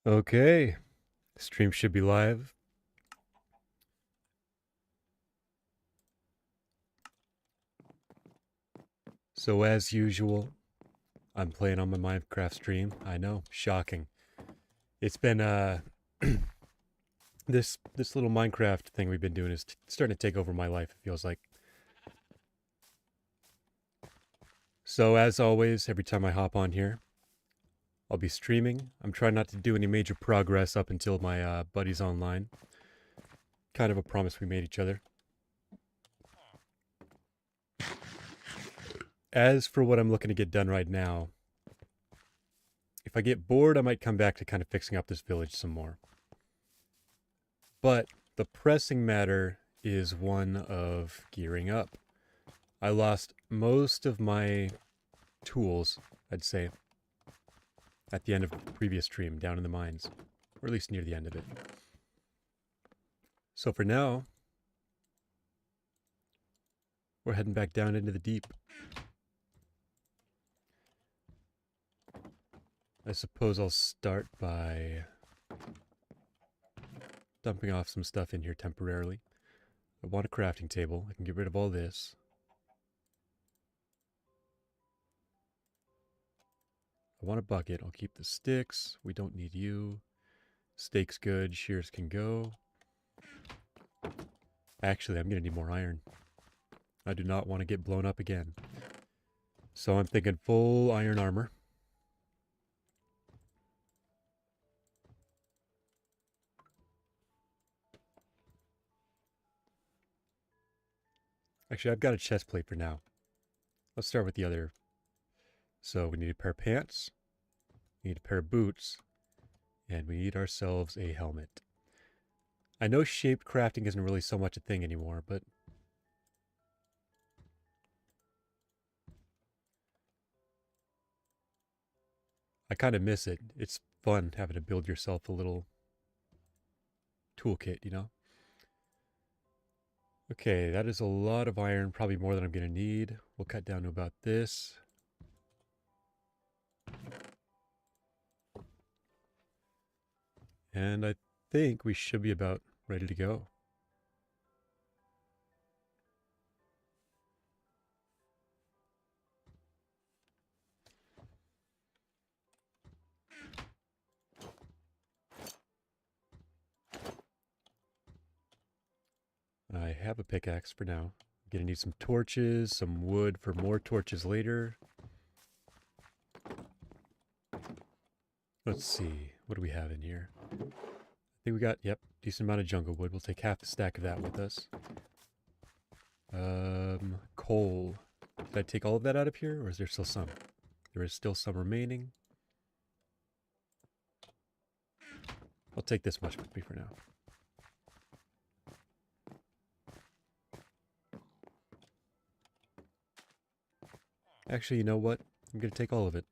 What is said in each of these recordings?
Okay, stream should be live. So as usual, I'm playing on my Minecraft stream. I know, shocking. It's been this little Minecraft thing we've been doing is starting to take over my life, it feels like. So as always, every time I hop on here, I'll be streaming. I'm trying not to do any major progress up until my buddy's online. Kind of a promise we made each other. As for what I'm looking to get done right now, if I get bored, I might come back to kind of fixing up this village some more. But the pressing matter is one of gearing up. I lost most of my tools, I'd say, at the end of the previous stream down in the mines, or at least near the end of it. So for now, we're heading back down into the deep. I suppose I'll start by dumping off some stuff in here temporarily. I want a crafting table. I can get rid of all this. I want a bucket. I'll keep the sticks. We don't need you. Steak's good. Shears can go. Actually, I'm going to need more iron. I do not want to get blown up again. So I'm thinking full iron armor. Actually, I've got a chest plate for now. Let's start with the other. So we need a pair of pants. We need a pair of boots. And we need ourselves a helmet. I know shaped crafting isn't really so much a thing anymore, but I kind of miss it. It's fun having to build yourself a little toolkit, you know? Okay, that is a lot of iron, probably more than I'm going to need. We'll cut down to about this. And I think we should be about ready to go. I have a pickaxe for now. I'm gonna need some torches, some wood for more torches later. Let's see, what do we have in here? I think we got, yep, decent amount of jungle wood. We'll take half the stack of that with us. Coal. Did I take all of that out of here, or is there still some? There is still some remaining. I'll take this much with me for now. Actually, you know what? I'm gonna take all of it.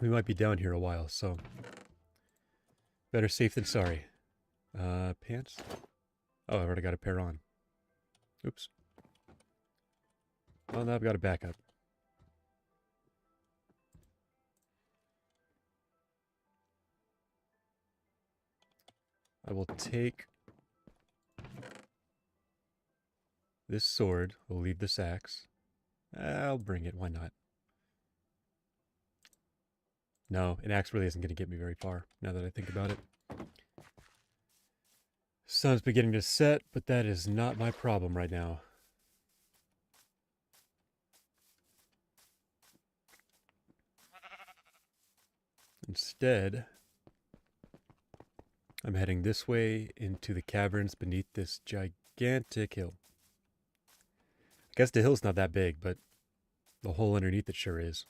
We might be down here a while, so better safe than sorry. Pants? Oh, I already got a pair on. Oops. Oh, now I've got a backup. I will take this sword. We'll leave this axe. I'll bring it. Why not? No, an axe really isn't going to get me very far, now that I think about it. Sun's beginning to set, but that is not my problem right now. Instead, I'm heading this way into the caverns beneath this gigantic hill. I guess the hill's not that big, but the hole underneath it sure is.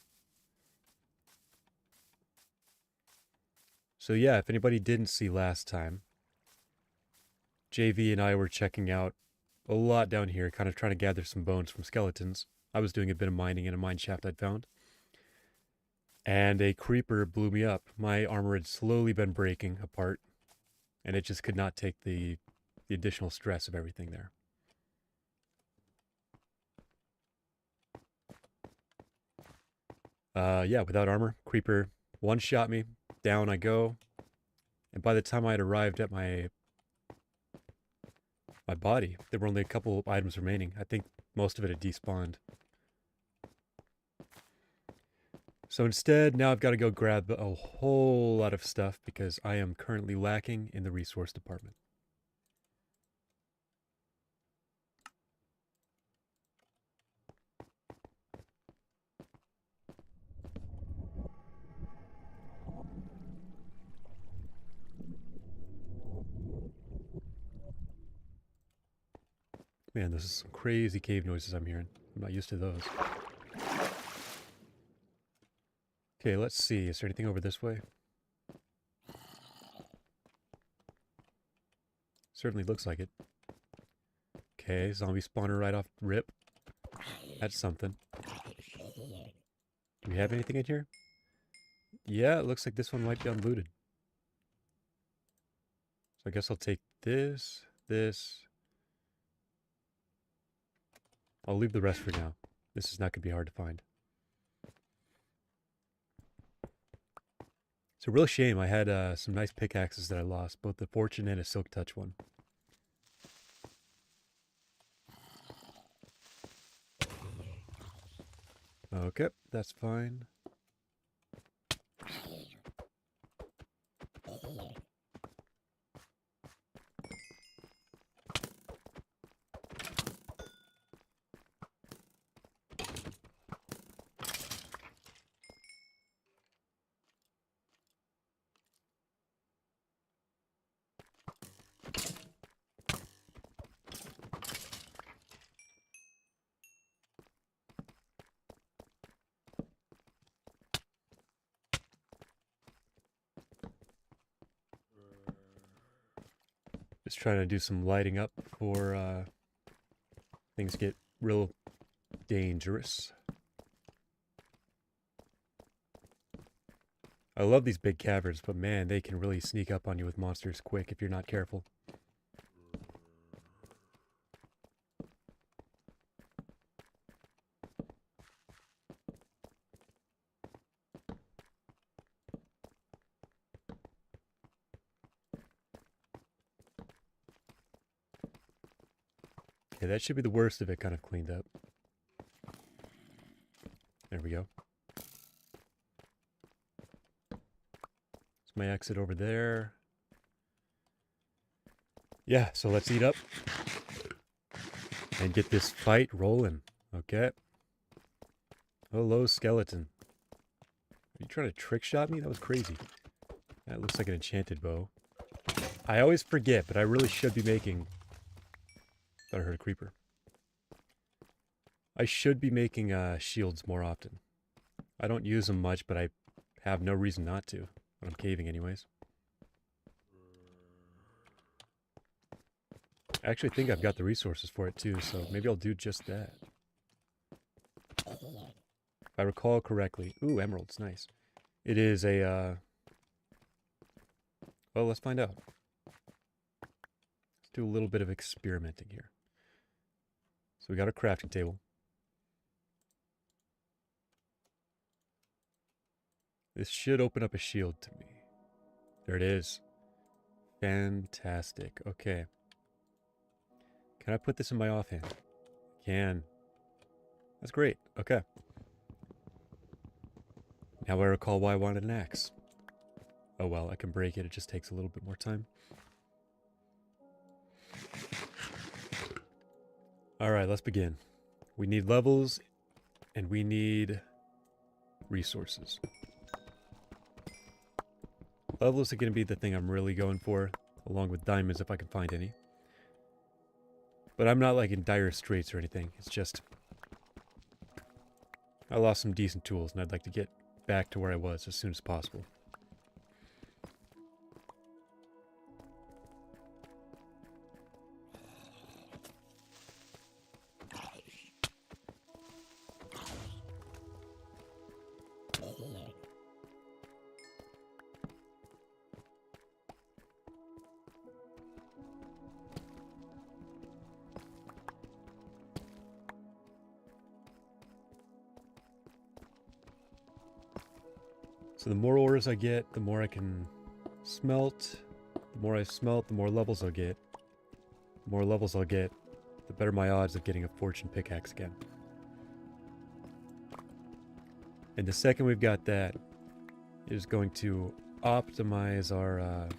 So yeah, if anybody didn't see last time, JV and I were checking out a lot down here, kind of trying to gather some bones from skeletons. I was doing a bit of mining in a mine shaft I'd found. And a creeper blew me up. My armor had slowly been breaking apart, and it just could not take the additional stress of everything there. Yeah, without armor, creeper one-shot me, down I go. And by the time I had arrived at my body, there were only a couple of items remaining. I think most of it had despawned. So instead, now I've got to go grab a whole lot of stuff because I am currently lacking in the resource department. Man, this is some crazy cave noises I'm hearing. I'm not used to those. Okay, let's see. Is there anything over this way? Certainly looks like it. Okay, zombie spawner right off rip. That's something. Do we have anything in here? Yeah, it looks like this one might be unlooted. So I guess I'll take this, this. I'll leave the rest for now. This is not going to be hard to find. It's a real shame. I had some nice pickaxes that I lost, both the Fortune and a Silk Touch one. Okay, that's fine. Just trying to do some lighting up before things get real dangerous. I love these big caverns, but man, they can really sneak up on you with monsters quick if you're not careful. Okay, that should be the worst of it kind of cleaned up. There we go. It's my exit over there. Yeah, so let's eat up and get this fight rolling. Okay. Hello, skeleton. Are you trying to trick shot me? That was crazy. That looks like an enchanted bow. I always forget, but I really should be making... Thought I heard a creeper. I should be making shields more often. I don't use them much, but I have no reason not to. When I'm caving anyways. I actually think I've got the resources for it too, so maybe I'll do just that. If I recall correctly. Ooh, emeralds, nice. It is a, well, let's find out. Let's do a little bit of experimenting here. So we got a crafting table. This should open up a shield to me. There it is. Fantastic. Okay. Can I put this in my offhand? Can. That's great. Okay. Now I recall why I wanted an axe. Oh well, I can break it. It just takes a little bit more time. Alright, let's begin. We need levels, and we need resources. Levels are going to be the thing I'm really going for, along with diamonds if I can find any. But I'm not like in dire straits or anything. It's just... I lost some decent tools, and I'd like to get back to where I was as soon as possible. So the more ores I get, the more I can smelt. The more I smelt, the more levels I'll get. The more levels I'll get, the better my odds of getting a fortune pickaxe again. And the second we've got that, it is going to optimize our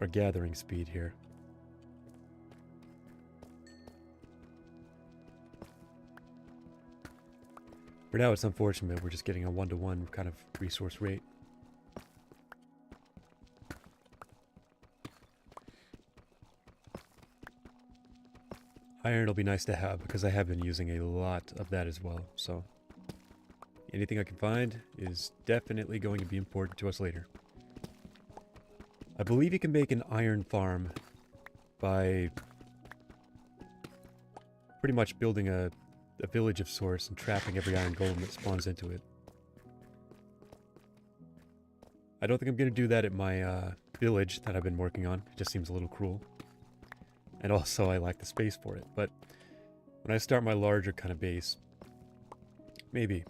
gathering speed here. For now, it's unfortunate we're just getting a 1-to-1 kind of resource rate. Iron will be nice to have because I have been using a lot of that as well. So anything I can find is definitely going to be important to us later. I believe you can make an iron farm by pretty much building a village of sorts and trapping every iron golem that spawns into it. I don't think I'm going to do that at my village that I've been working on. It just seems a little cruel. And also I lack the space for it. But when I start my larger kind of base, maybe.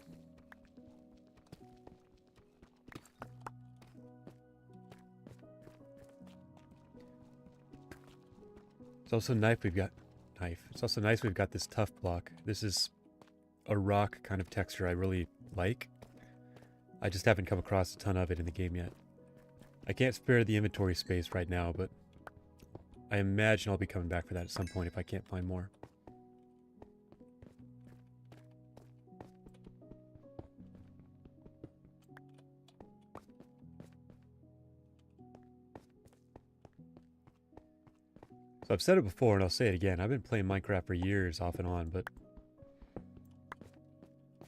It's also It's also nice we've got this tough block. This is a rock kind of texture I really like. I just haven't come across a ton of it in the game yet. I can't spare the inventory space right now, but I imagine I'll be coming back for that at some point if I can't find more. So I've said it before and I'll say it again. I've been playing Minecraft for years off and on, but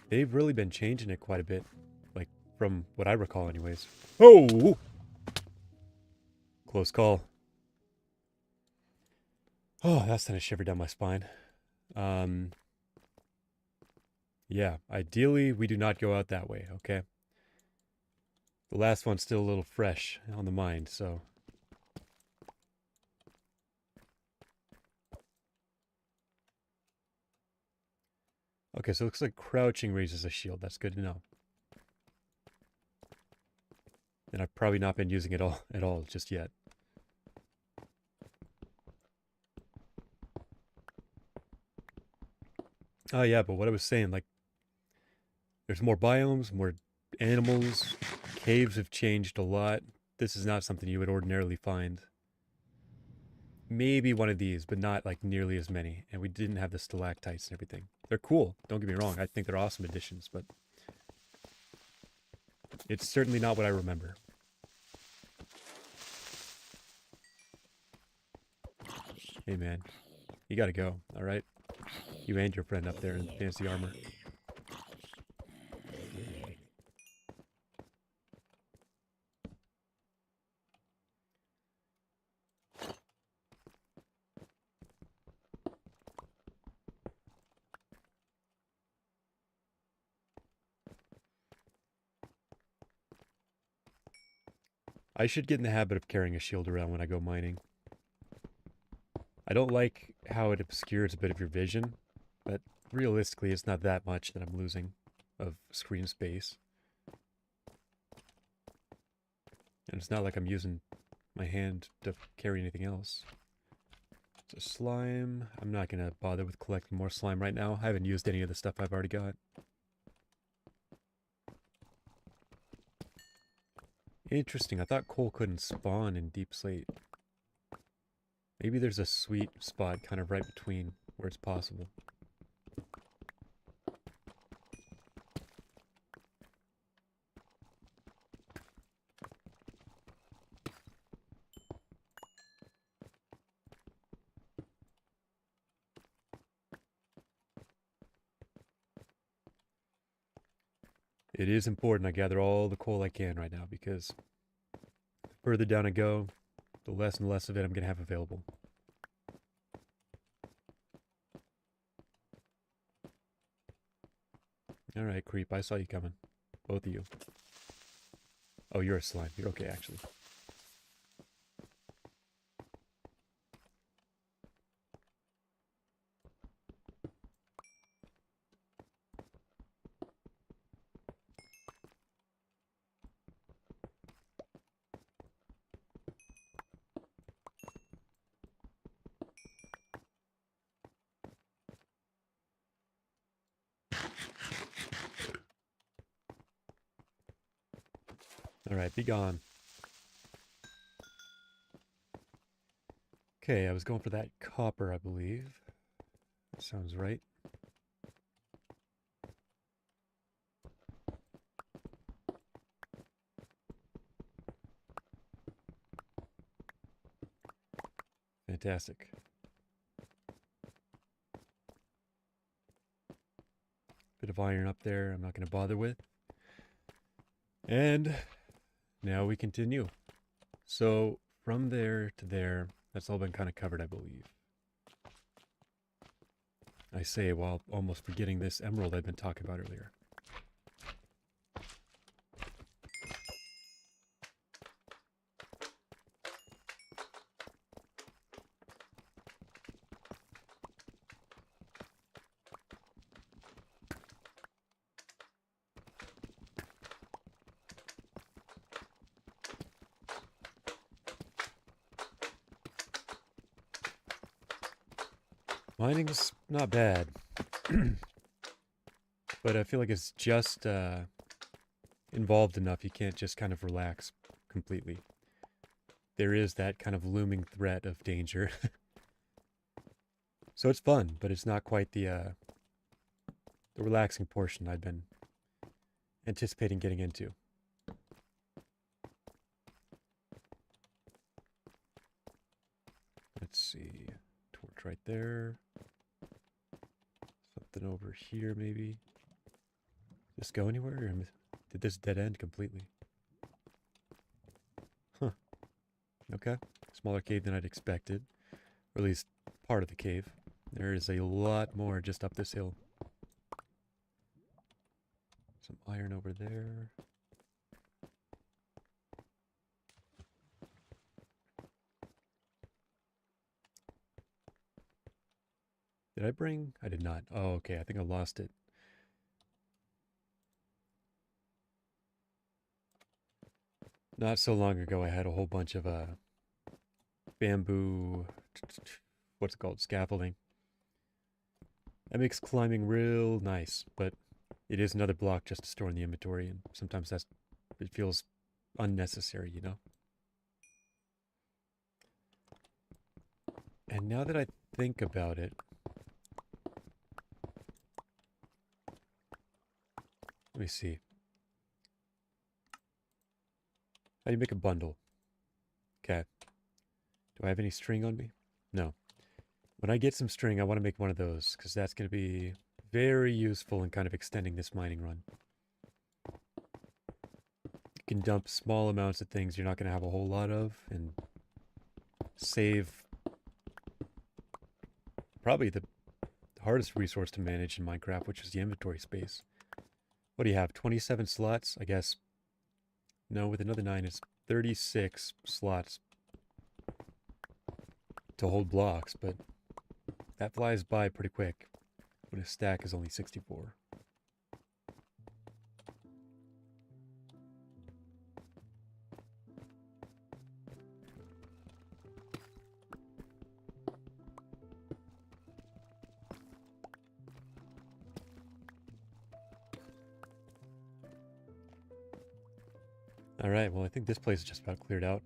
they've really been changing it quite a bit. Like, from what I recall anyways. Oh! Close call. Oh, that sent a shiver down my spine. Yeah, ideally we do not go out that way, okay? The last one's still a little fresh on the mind, so... Okay, so it looks like crouching raises a shield. That's good to know. And I've probably not been using it at all just yet. Oh yeah, but what I was saying, like, there's more biomes, more animals, caves have changed a lot. This is not something you would ordinarily find. Maybe one of these, but not like nearly as many. And we didn't have the stalactites and everything. They're cool, don't get me wrong. I think they're awesome additions, but it's certainly not what I remember. Hey man, you gotta go, alright? You and your friend up there in fancy armor. I should get in the habit of carrying a shield around when I go mining. I don't like how it obscures a bit of your vision, but realistically it's not that much that I'm losing of screen space. And it's not like I'm using my hand to carry anything else. So slime, I'm not going to bother with collecting more slime right now. I haven't used any of the stuff I've already got. Interesting, I thought coal couldn't spawn in Deep Slate. Maybe there's a sweet spot kind of right between where it's possible. It is important I gather all the coal I can right now because the further down I go, the less and less of it I'm going to have available. Alright, creep, I saw you coming. Both of you. Oh, you're a slime. You're okay, actually. Alright, be gone. Okay, I was going for that copper, I believe. That sounds right. Fantastic. Bit of iron up there I'm not going to bother with. And now we continue. So from there to there, that's all been kind of covered, I believe. I say while almost forgetting this emerald I'd been talking about earlier. Mining's not bad. But I feel like it's just involved enough you can't just kind of relax completely. There is that kind of looming threat of danger. So it's fun, but it's not quite the relaxing portion I'd been anticipating getting into. Let's see. Torch right there. Something over here, maybe. Just go anywhere? Or did this dead end completely? Huh. Okay. Smaller cave than I'd expected. Or at least part of the cave. There is a lot more just up this hill. Some iron over there. Did I bring? I did not. Oh, okay. I think I lost it. Not so long ago, I had a whole bunch of bamboo, what's it called, scaffolding. That makes climbing real nice, but it is another block just to store in the inventory, and sometimes it feels unnecessary, you know? And now that I think about it, let me see. How do you make a bundle? Okay. Do I have any string on me? No. When I get some string, I want to make one of those, because that's going to be very useful in kind of extending this mining run. You can dump small amounts of things you're not going to have a whole lot of, and save probably the hardest resource to manage in Minecraft, which is the inventory space. What do you have, 27 slots? I guess, no, with another 9, it's 36 slots to hold blocks, but that flies by pretty quick when a stack is only 64. Alright, well I think this place is just about cleared out.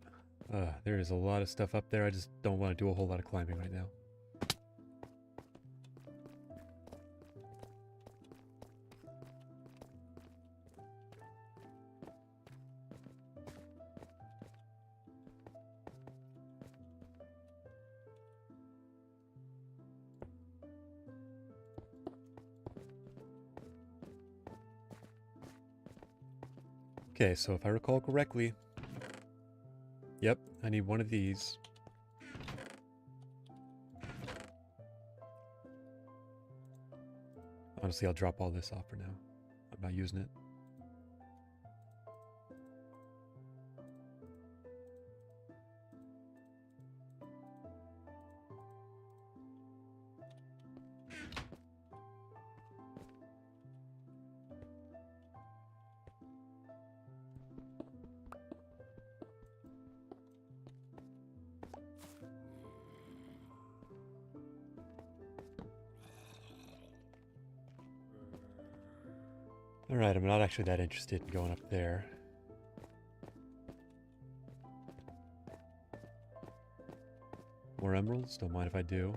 There is a lot of stuff up there, I just don't want to do a whole lot of climbing right now. Okay, so if I recall correctly, yep, I need one of these. Honestly, I'll drop all this off for now. I'm not using it. Alright, I'm not actually that interested in going up there. More emeralds? Don't mind if I do.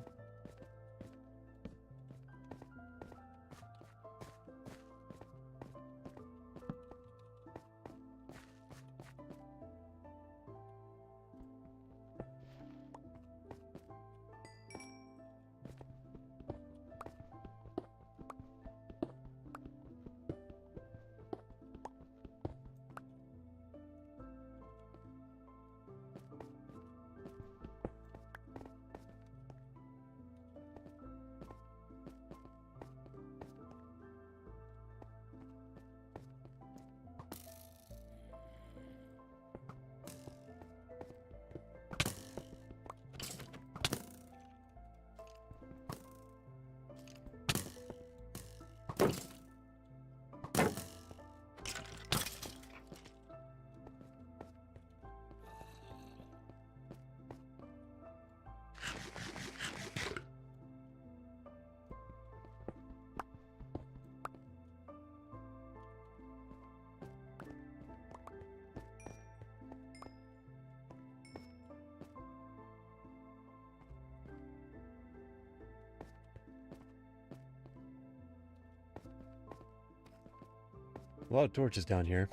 A lot of torches down here,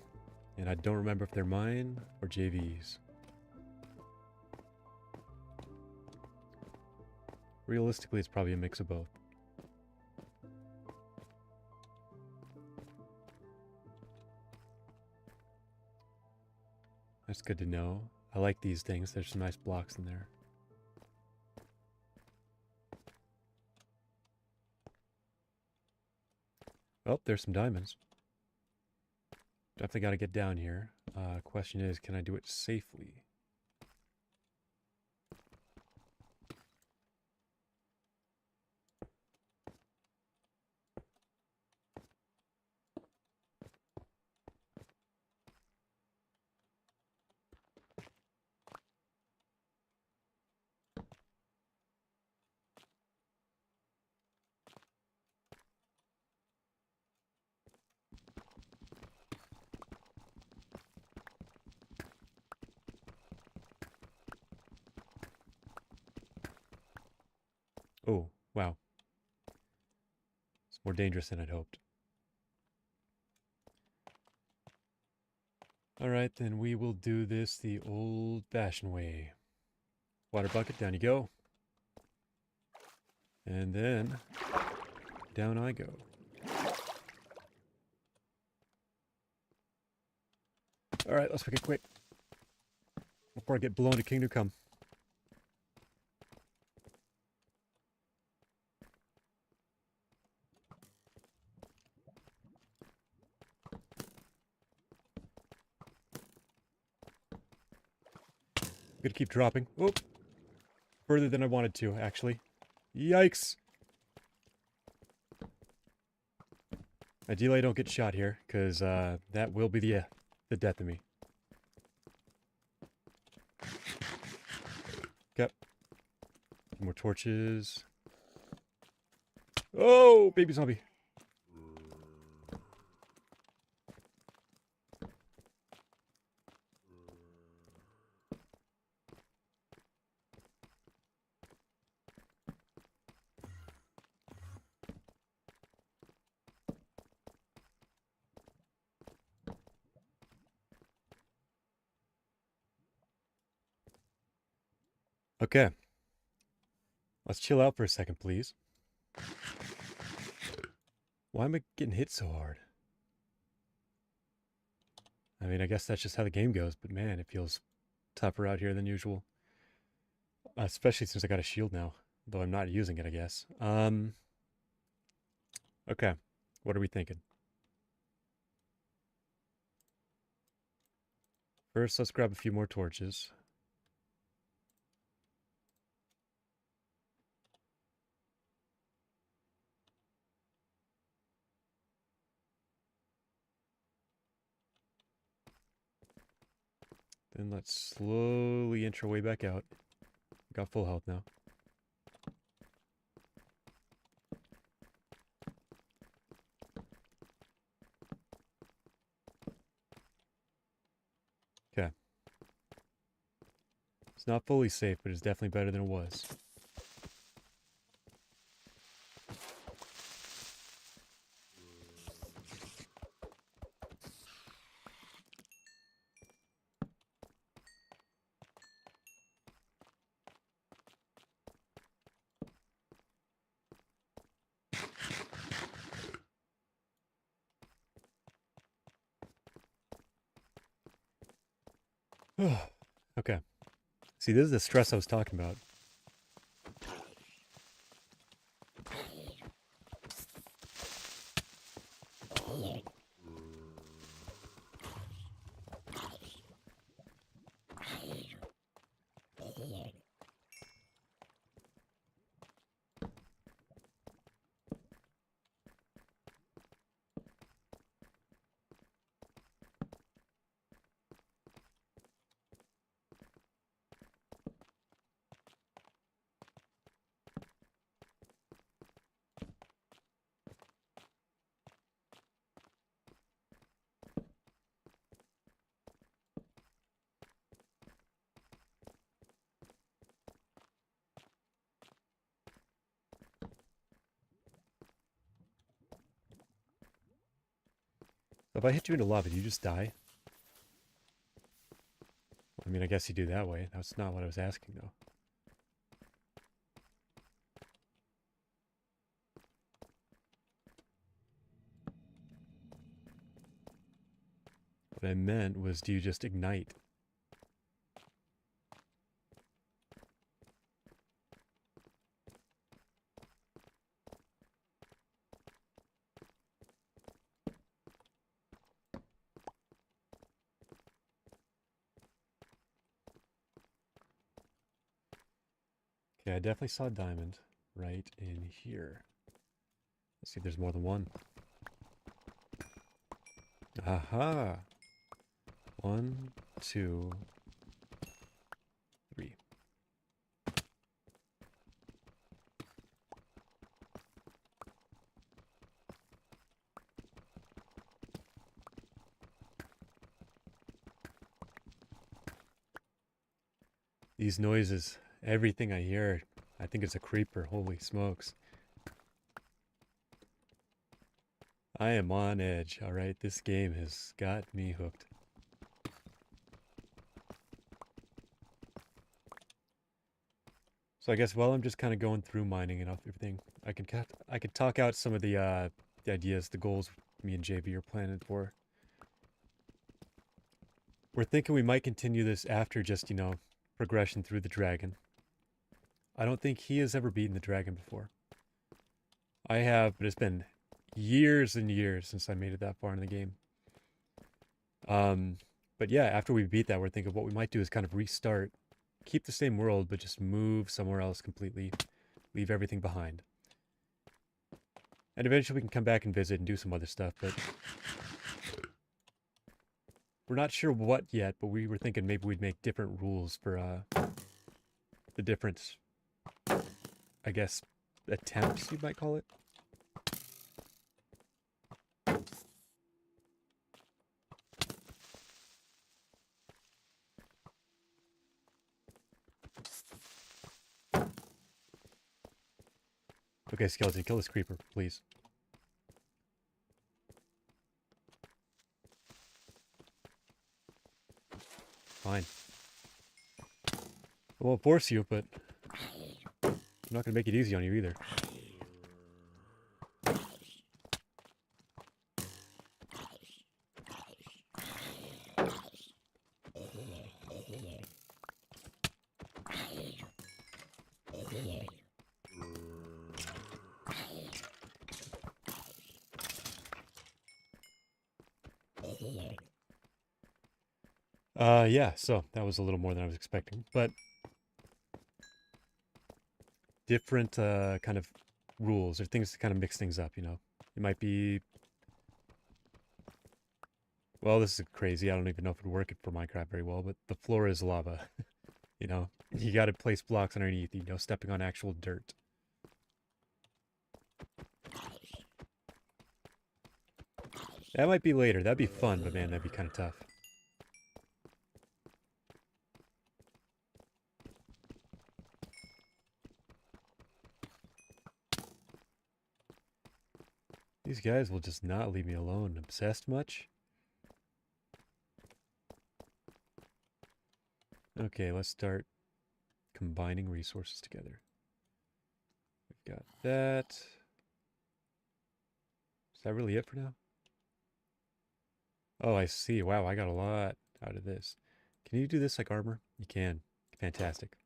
and I don't remember if they're mine or JV's. Realistically, it's probably a mix of both. That's good to know. I like these things. There's some nice blocks in there. Oh, there's some diamonds. Definitely got to get down here. Question is, can I do it safely? Oh, wow. It's more dangerous than I'd hoped. Alright, then we will do this the old-fashioned way. Water bucket, down you go. And then, down I go. Alright, let's make it quick. Before I get blown to Kingdom Come. I'm gonna keep dropping. Oh! Further than I wanted to, actually. Yikes! Ideally, I don't get shot here, because that will be the death of me. Okay. More torches. Oh, baby zombie. Okay. Let's chill out for a second, please. Why am I getting hit so hard? I mean, I guess that's just how the game goes, but man, it feels tougher out here than usual. Especially since I got a shield now, though I'm not using it, I guess. Okay. What are we thinking? First, let's grab a few more torches. Then let's slowly inch our way back out. Got full health now. Okay. not fully safe, but it's definitely better than it was. Okay. See, this is the stress I was talking about. If I hit you into lava, do you just die? I mean, I guess you do that way. That's not what I was asking, though. What I meant was, do you just ignite? Okay, I definitely saw a diamond right in here. Let's see if there's more than one. Aha! 1, 2, 3. These noises, everything I hear, I think it's a creeper. Holy smokes. I am on edge, alright? This game has got me hooked. So I guess while I'm just kind of going through mining and everything, I could talk out some of the ideas, the goals me and JB are planning for. We're thinking we might continue this after just, progression through the dragon. I don't think he has ever beaten the dragon before. I have, but it's been years and years since I made it that far in the game. But yeah, after we beat that, we're thinking what we might do is kind of restart, keep the same world, but just move somewhere else completely, leave everything behind. And eventually we can come back and visit and do some other stuff, but we're not sure what yet, but we were thinking maybe we'd make different rules for the different, I guess, attempts, you might call it. Okay, skeleton, kill this creeper, please. Fine. I won't force you, but I'm not gonna make it easy on you either. Yeah, so that was a little more than I was expecting, but different kind of rules or things to kind of mix things up, It might be, well, this is crazy. I don't even know if it would work for Minecraft very well, but the floor is lava. You got to place blocks underneath, stepping on actual dirt. That might be later. That'd be fun, but man, that'd be kind of tough. These guys will just not leave me alone. Obsessed much? Okay, let's start combining resources together. We've got that. Is that really it for now? Oh, I see. Wow, I got a lot out of this. Can you do this like armor? You can. Fantastic.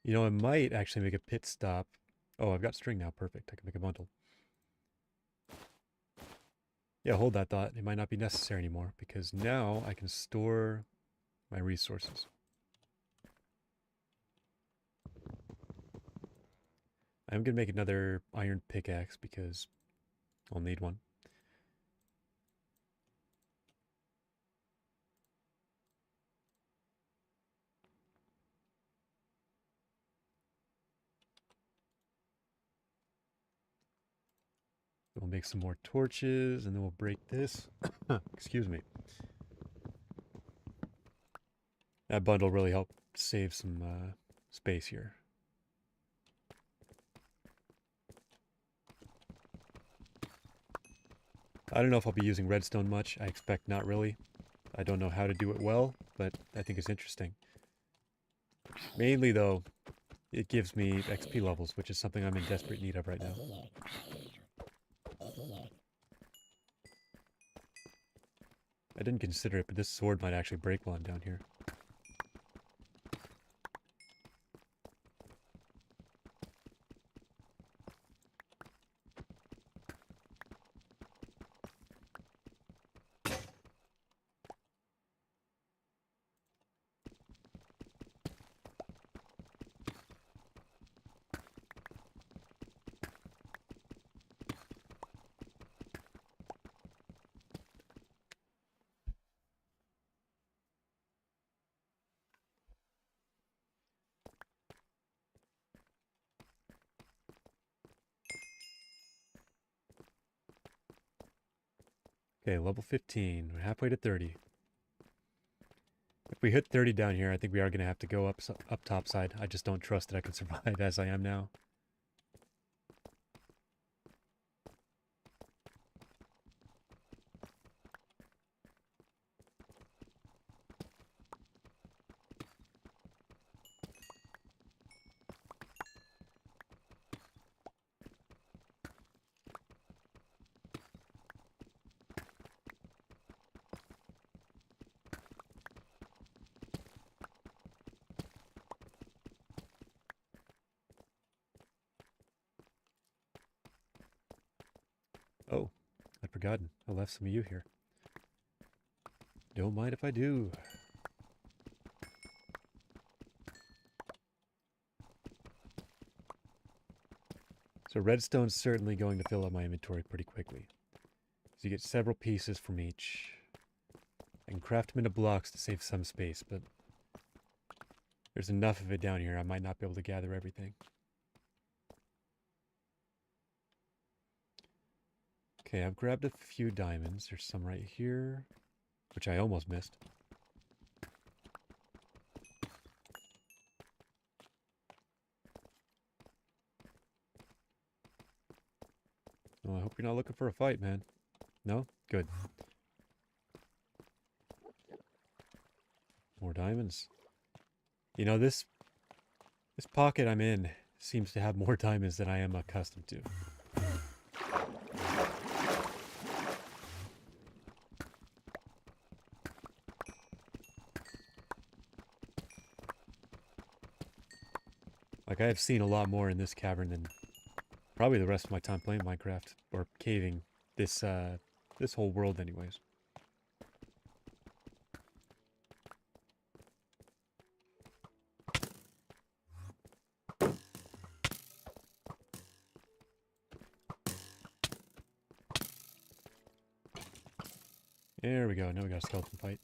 You know, I might actually make a pit stop. Oh, I've got string now. Perfect. I can make a bundle. Yeah, hold that thought. It might not be necessary anymore because now I can store my resources. I'm going to make another iron pickaxe because I'll need one. We'll make some more torches and then we'll break this. Excuse me. That bundle really helped save some space here. I don't know if I'll be using redstone much. I expect not really. I don't know how to do it well, but I think it's interesting. Mainly, though, it gives me XP levels, which is something I'm in desperate need of right now. I didn't consider it, but this sword might actually break while I'm down here. Okay, level 15. We're halfway to 30. If we hit 30 down here, I think we are going to have to go up top side. I just don't trust that I can survive as I am now. Oh, I'd forgotten. I left some of you here. Don't mind if I do. So redstone's certainly going to fill up my inventory pretty quickly. So you get several pieces from each. I can craft them into blocks to save some space, but there's enough of it down here I might not be able to gather everything. Okay, I've grabbed a few diamonds. There's some right here, which I almost missed. Well, I hope you're not looking for a fight, man. No? Good. More diamonds. You know, this pocket I'm in seems to have more diamonds than I am accustomed to. Like, I have seen a lot more in this cavern than probably the rest of my time playing Minecraft, or caving this, this whole world anyways. There we go, now we got a skeleton fight.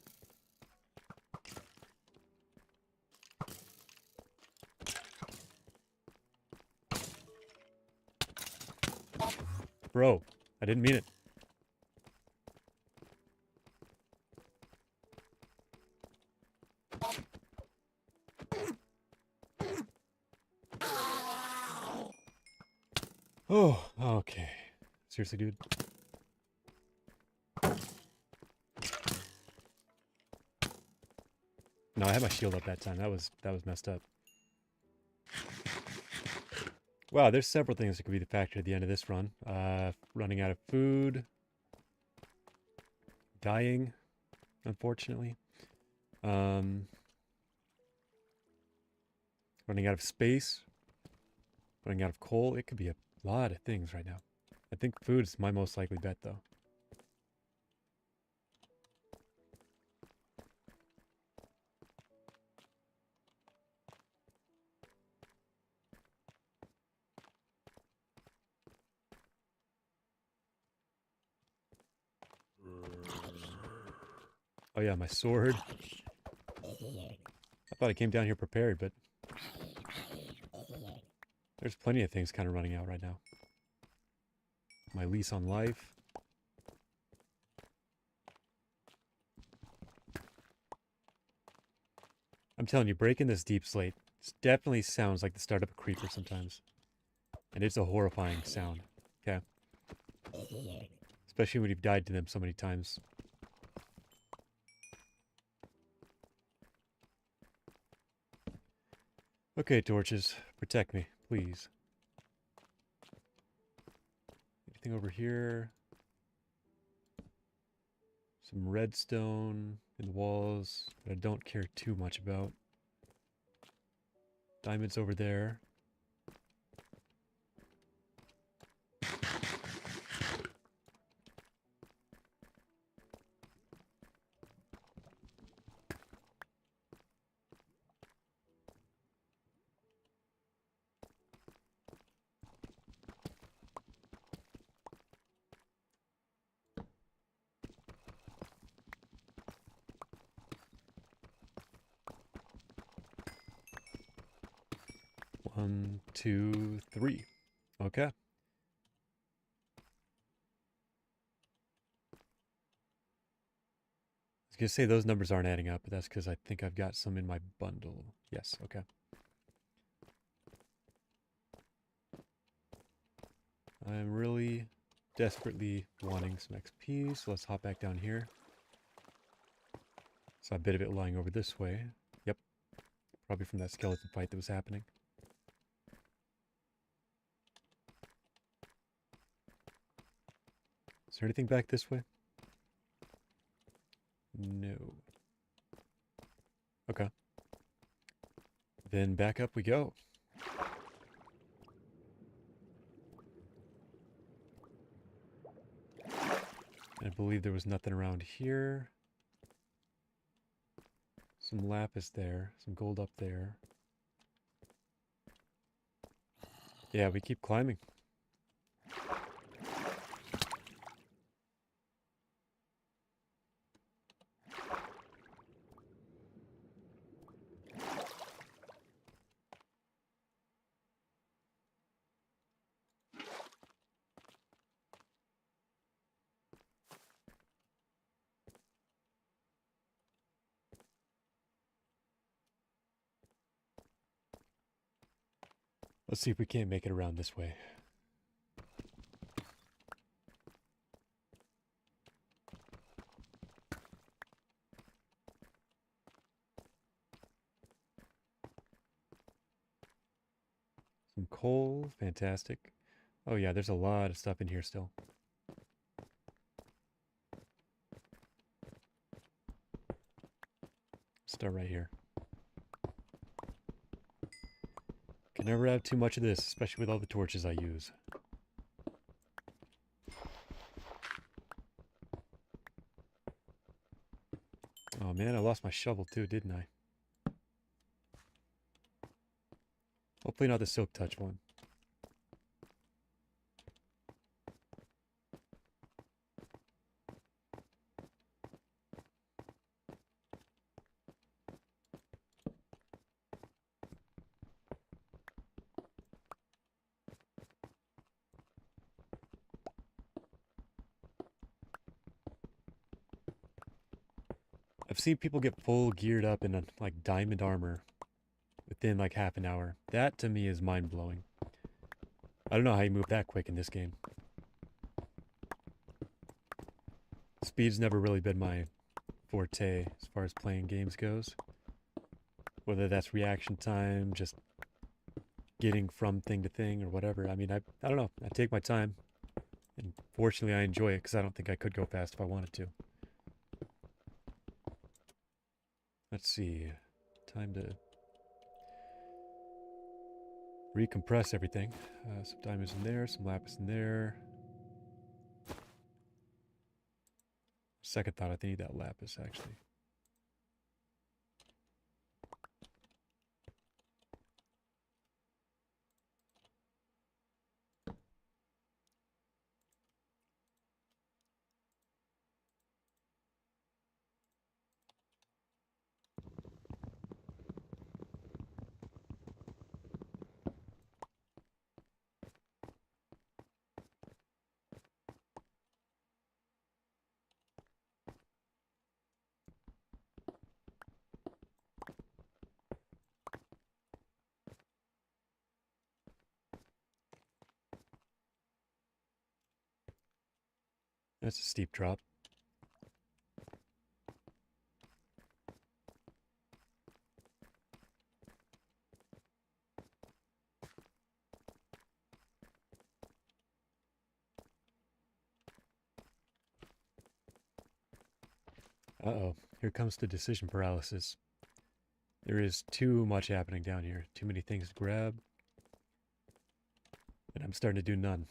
Bro, I didn't mean it. Oh, okay. Seriously, dude. No, I had my shield up that time. That was messed up. Wow, there's several things that could be the factor at the end of this run. Running out of food. Dying, unfortunately. Running out of space. Running out of coal. It could be a lot of things right now. I think food is my most likely bet, though. Oh yeah, my sword. I thought I came down here prepared, but there's plenty of things kind of running out right now. My lease on life. I'm telling you, breaking this deep slate definitely sounds like the start of a creeper sometimes. And it's a horrifying sound, okay? Especially when you've died to them so many times. Okay, torches, protect me, please. Anything over here? Some redstone in the walls that I don't care too much about. Diamonds over there. One, two, three. Okay. I was gonna say those numbers aren't adding up, but that's because I think I've got some in my bundle. Yes, okay. I'm really desperately wanting some XP, so let's hop back down here. Saw a bit of it lying over this way. Yep. Probably from that skeleton fight that was happening. Is there anything back this way? No. Okay. Then back up we go. I believe there was nothing around here. Some lapis there. Some gold up there. Yeah, we keep climbing. Let's see if we can't make it around this way. Some coal, fantastic. Oh yeah, there's a lot of stuff in here still. Start right here. Can never have too much of this, especially with all the torches I use. Oh man, I lost my shovel too, didn't I? Hopefully not the silk touch one. I've seen people get full geared up in like diamond armor within like half an hour. That to me is mind-blowing. I don't know how you move that quick in this game. Speed's never really been my forte as far as playing games goes. Whether that's reaction time, just getting from thing to thing or whatever. I mean, I don't know. I take my time. And fortunately, I enjoy it because I don't think I could go fast if I wanted to. Let's see. Time to recompress everything. Some diamonds in there, some lapis in there. Second thought, I think I need that lapis actually. That's a steep drop. Uh-oh, here comes the decision paralysis. There is too much happening down here. Too many things to grab. And I'm starting to do none.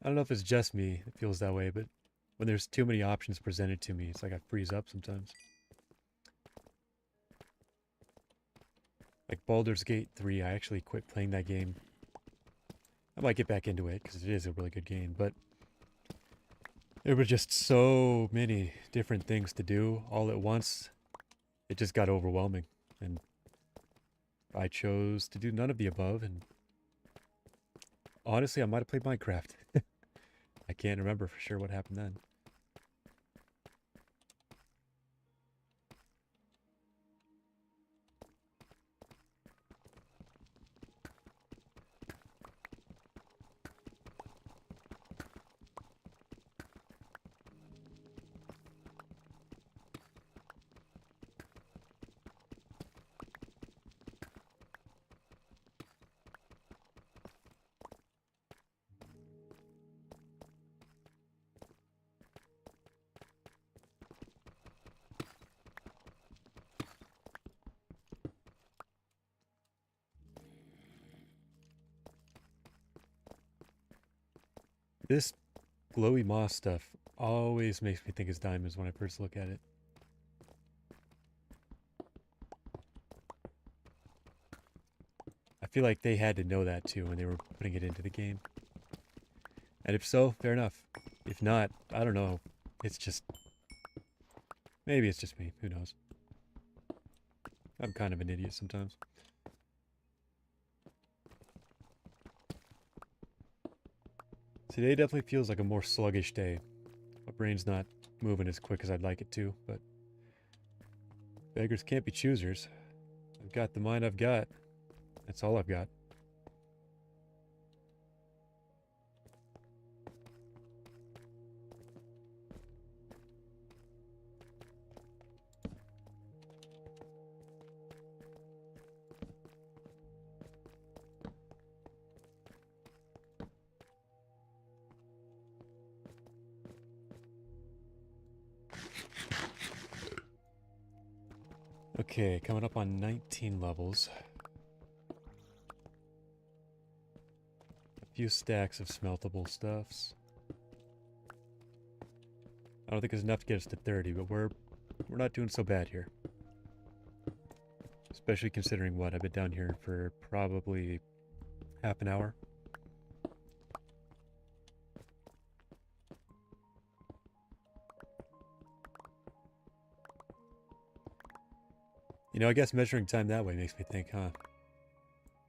I don't know if it's just me that feels that way, but when there's too many options presented to me, it's like I freeze up sometimes. Like Baldur's Gate 3, I actually quit playing that game. I might get back into it because it is a really good game, but there were just so many different things to do all at once. It just got overwhelming, and I chose to do none of the above, and honestly, I might have played Minecraft. I can't remember for sure what happened then. This glowy moss stuff always makes me think it's diamonds when I first look at it. I feel like they had to know that too when they were putting it into the game. And if so, fair enough. If not, I don't know. It's just... Maybe it's just me. Who knows? I'm kind of an idiot sometimes. Today definitely feels like a more sluggish day. My brain's not moving as quick as I'd like it to, but... beggars can't be choosers. I've got the mind I've got. That's all I've got. Okay, coming up on 19 levels. A few stacks of smeltable stuffs. I don't think it's enough to get us to 30, but we're not doing so bad here. Especially considering what, I've been down here for probably half an hour. You know, I guess measuring time that way makes me think, huh?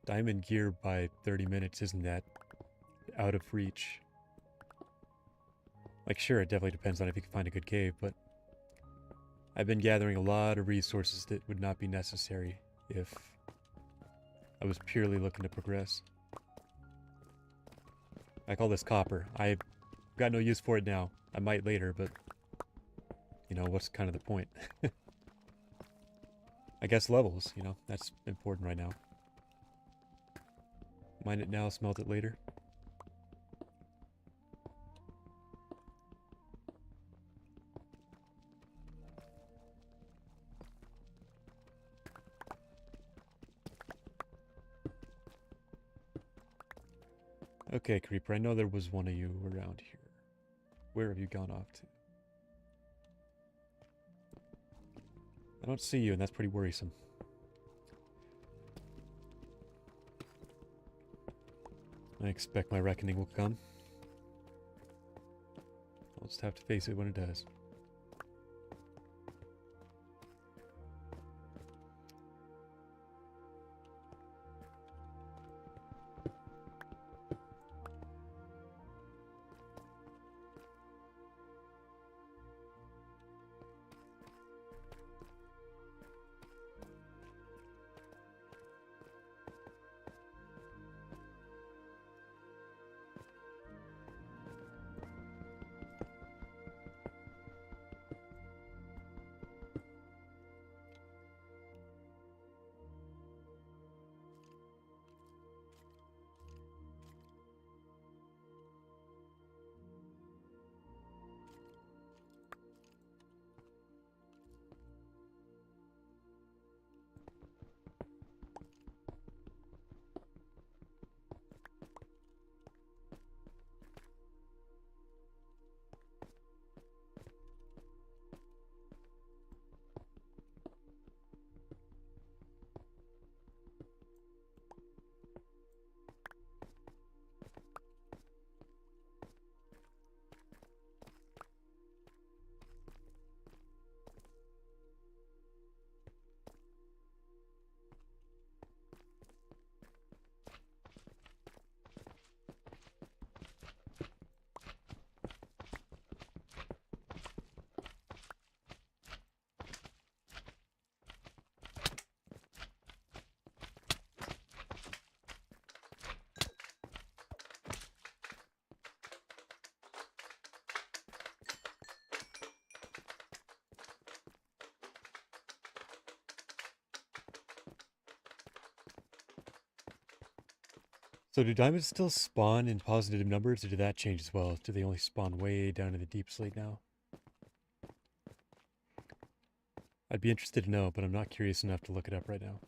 diamond gear by 30 minutes isn't that out of reach. Like, sure, it definitely depends on if you can find a good cave, but I've been gathering a lot of resources that would not be necessary if I was purely looking to progress. I call this copper. I've got no use for it now. I might later, but you know, what's kind of the point? I guess levels, you know, that's important right now. Mine it now, smelt it later. Okay, Creeper, I know there was one of you around here. Where have you gone off to? I don't see you, and that's pretty worrisome. I expect my reckoning will come. I'll just have to face it when it does. So do diamonds still spawn in positive numbers, or did that change as well? Do they only spawn way down in the deep slate now? I'd be interested to know, but I'm not curious enough to look it up right now.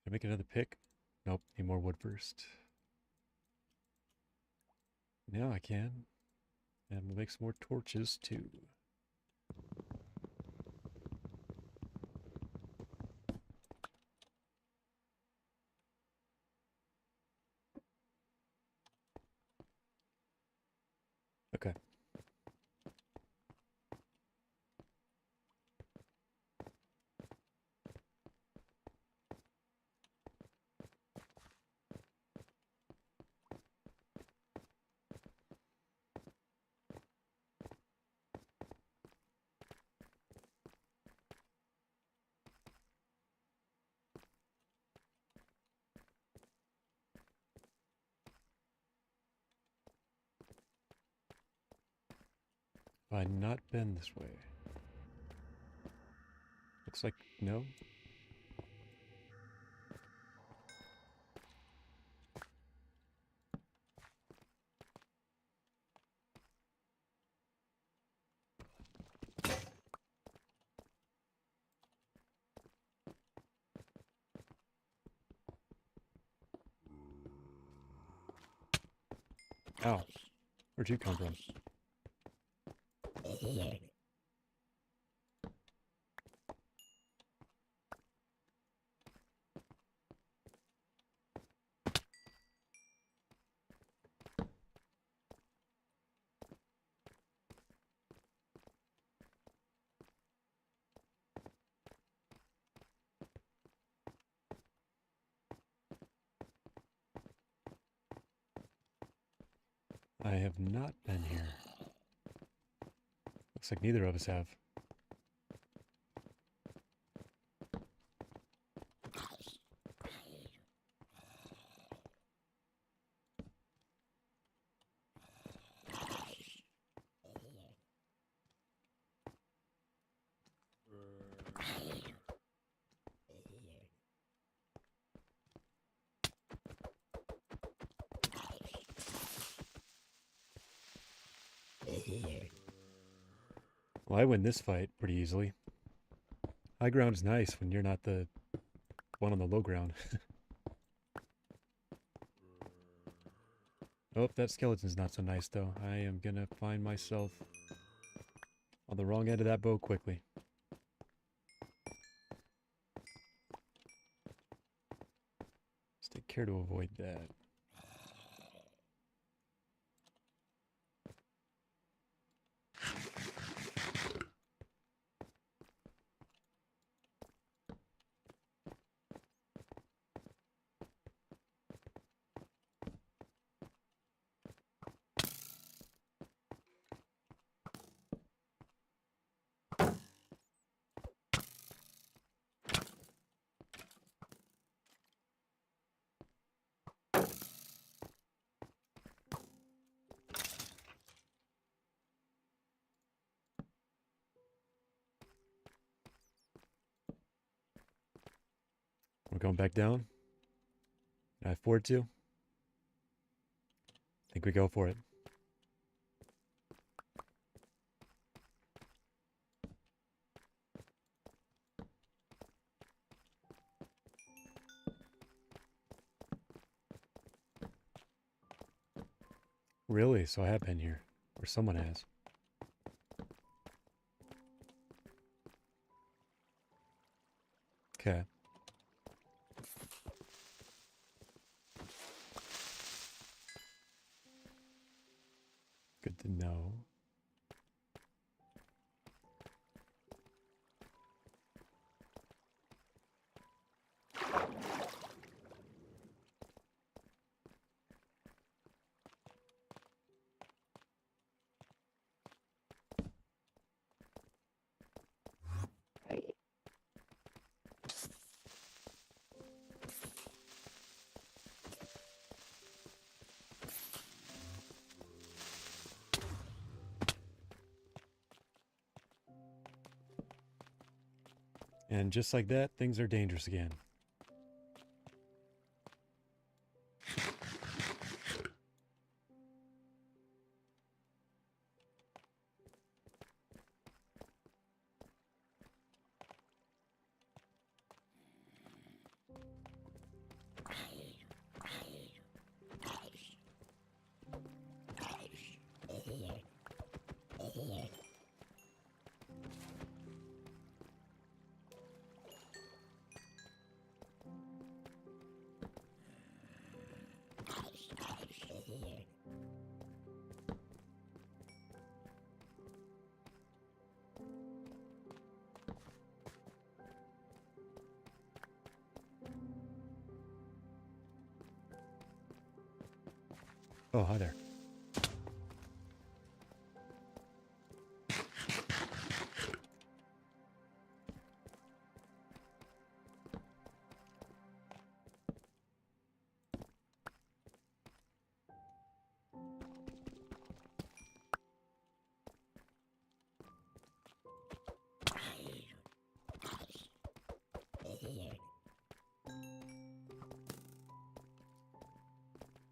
Can I make another pick? Nope, need more wood first. Now I can. And we'll make some more torches too. Okay. Have I not been this way? Looks like no. Ow. Where'd you come from? I have not been here. Looks like neither of us have. Well, I win this fight pretty easily. High ground is nice when you're not the one on the low ground. Oh, that skeleton's not so nice, though. I am gonna find myself on the wrong end of that bow quickly. Let's take care to avoid that. We're going back down. Can I afford to? I think we go for it. Really? So I have been here. Or someone has. Okay. Good to know. And just like that, things are dangerous again. Oh, hi there.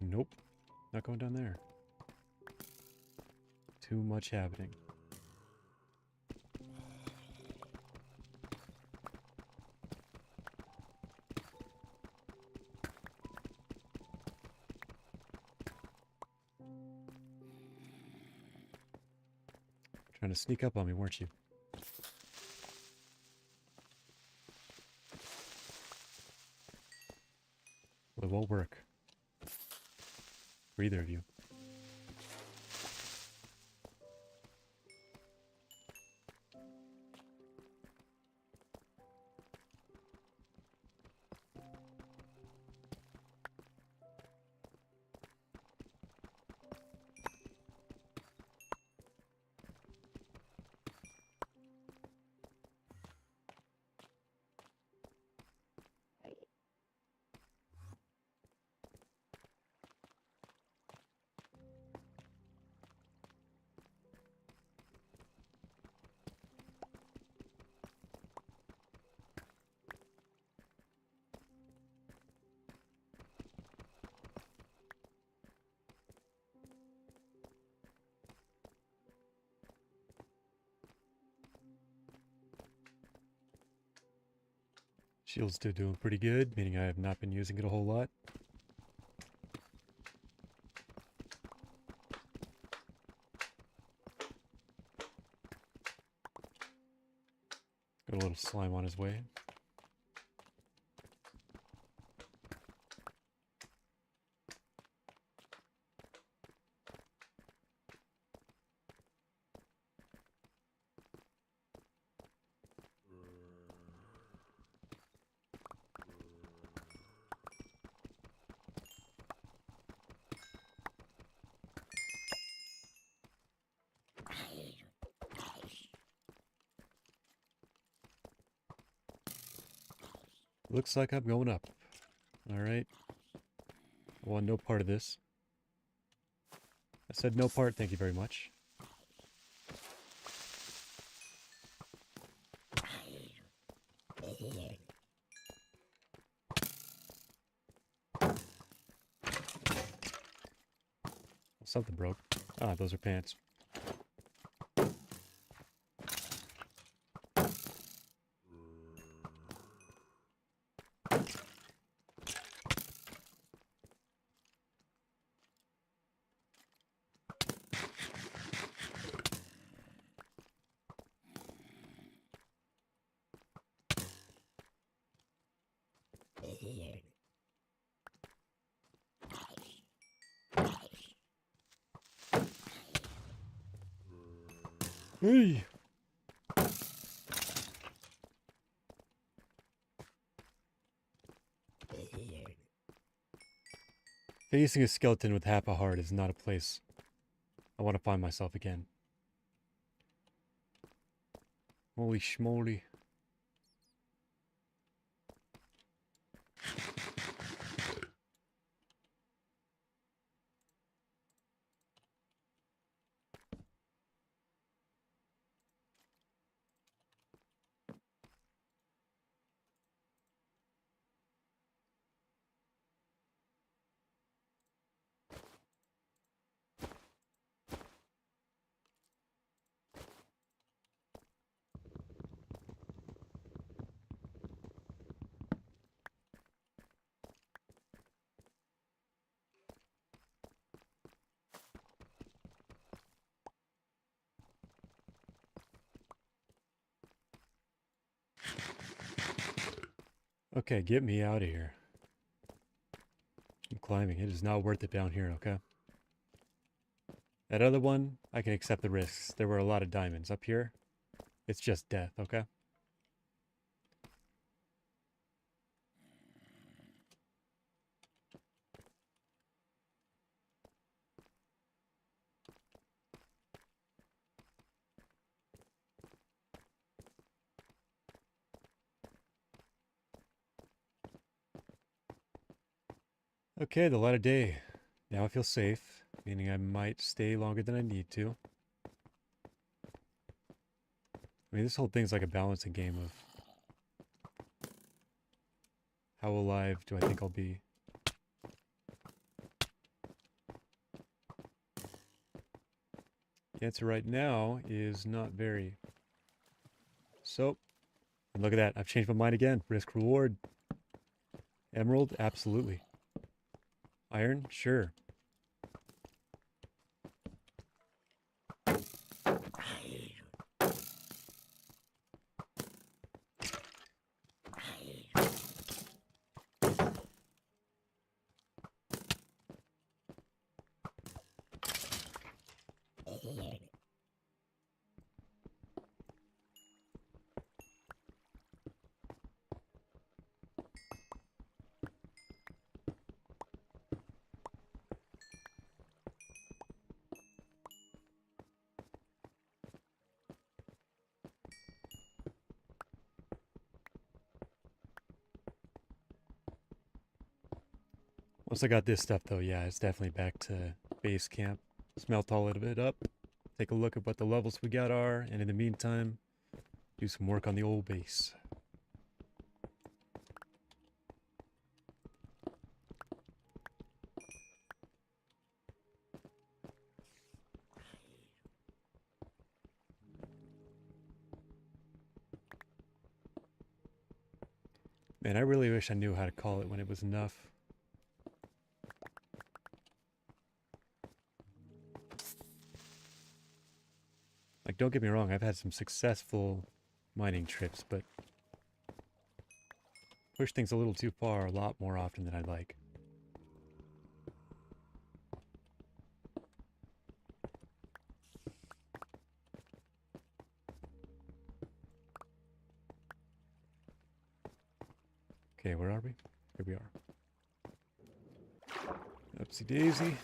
Nope. Not going down there. Too much happening. Trying to sneak up on me, weren't you? Well, it won't work. For either of you. Shield's still doing pretty good, meaning I have not been using it a whole lot. Got a little slime on his way. Looks like I'm going up. Alright. I want no part of this. I said no part, thank you very much. Something broke. Ah, those are pants. Hey! Facing a skeleton with half a heart is not a place I want to find myself again. Holy schmoly. Okay, get me out of here. I'm climbing. It is not worth it down here, okay? That other one, I can accept the risks. There were a lot of diamonds. Up here, it's just death, okay? Okay, the light of day. Now I feel safe, meaning I might stay longer than I need to. I mean, this whole thing's like a balancing game of how alive do I think I'll be. The answer right now is not very. So, and look at that. I've changed my mind again. Risk reward. Emerald? Absolutely. Iron? Sure. Once I got this stuff though, yeah, it's definitely back to base camp. Smelt all of it up. Take a look at what the levels we got are, and in the meantime, do some work on the old base. Man, I really wish I knew how to call it when it was enough. Like, don't get me wrong, I've had some successful mining trips, but push things a little too far a lot more often than I'd like. Okay, where are we? Here we are. Upsy daisy.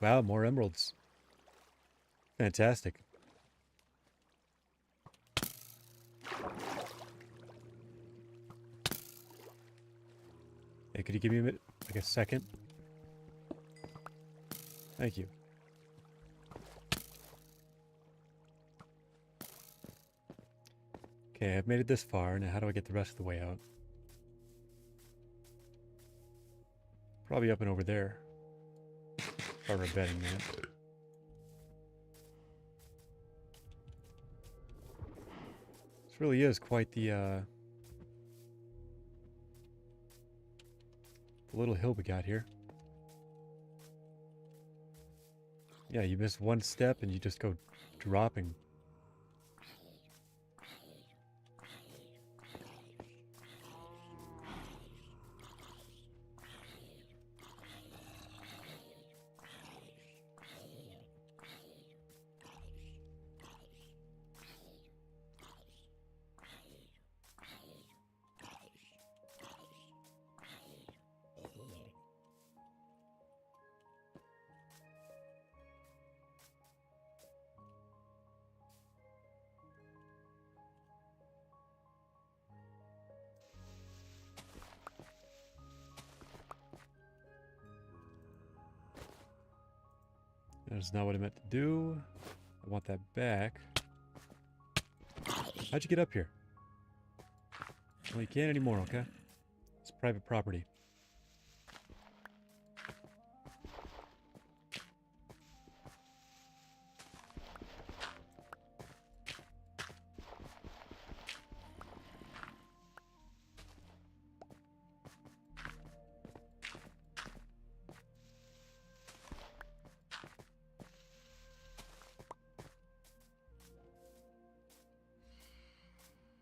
Wow, more emeralds. Fantastic. Hey, could you give me a minute, like a second? Thank you. Okay, I've made it this far. Now how do I get the rest of the way out? Probably up and over there. Start our betting, man. This really is quite the little hill we got here. Yeah, you miss one step and you just go dropping. That is not what I meant to do. I want that back. How'd you get up here? Well, you can't anymore, okay? It's private property.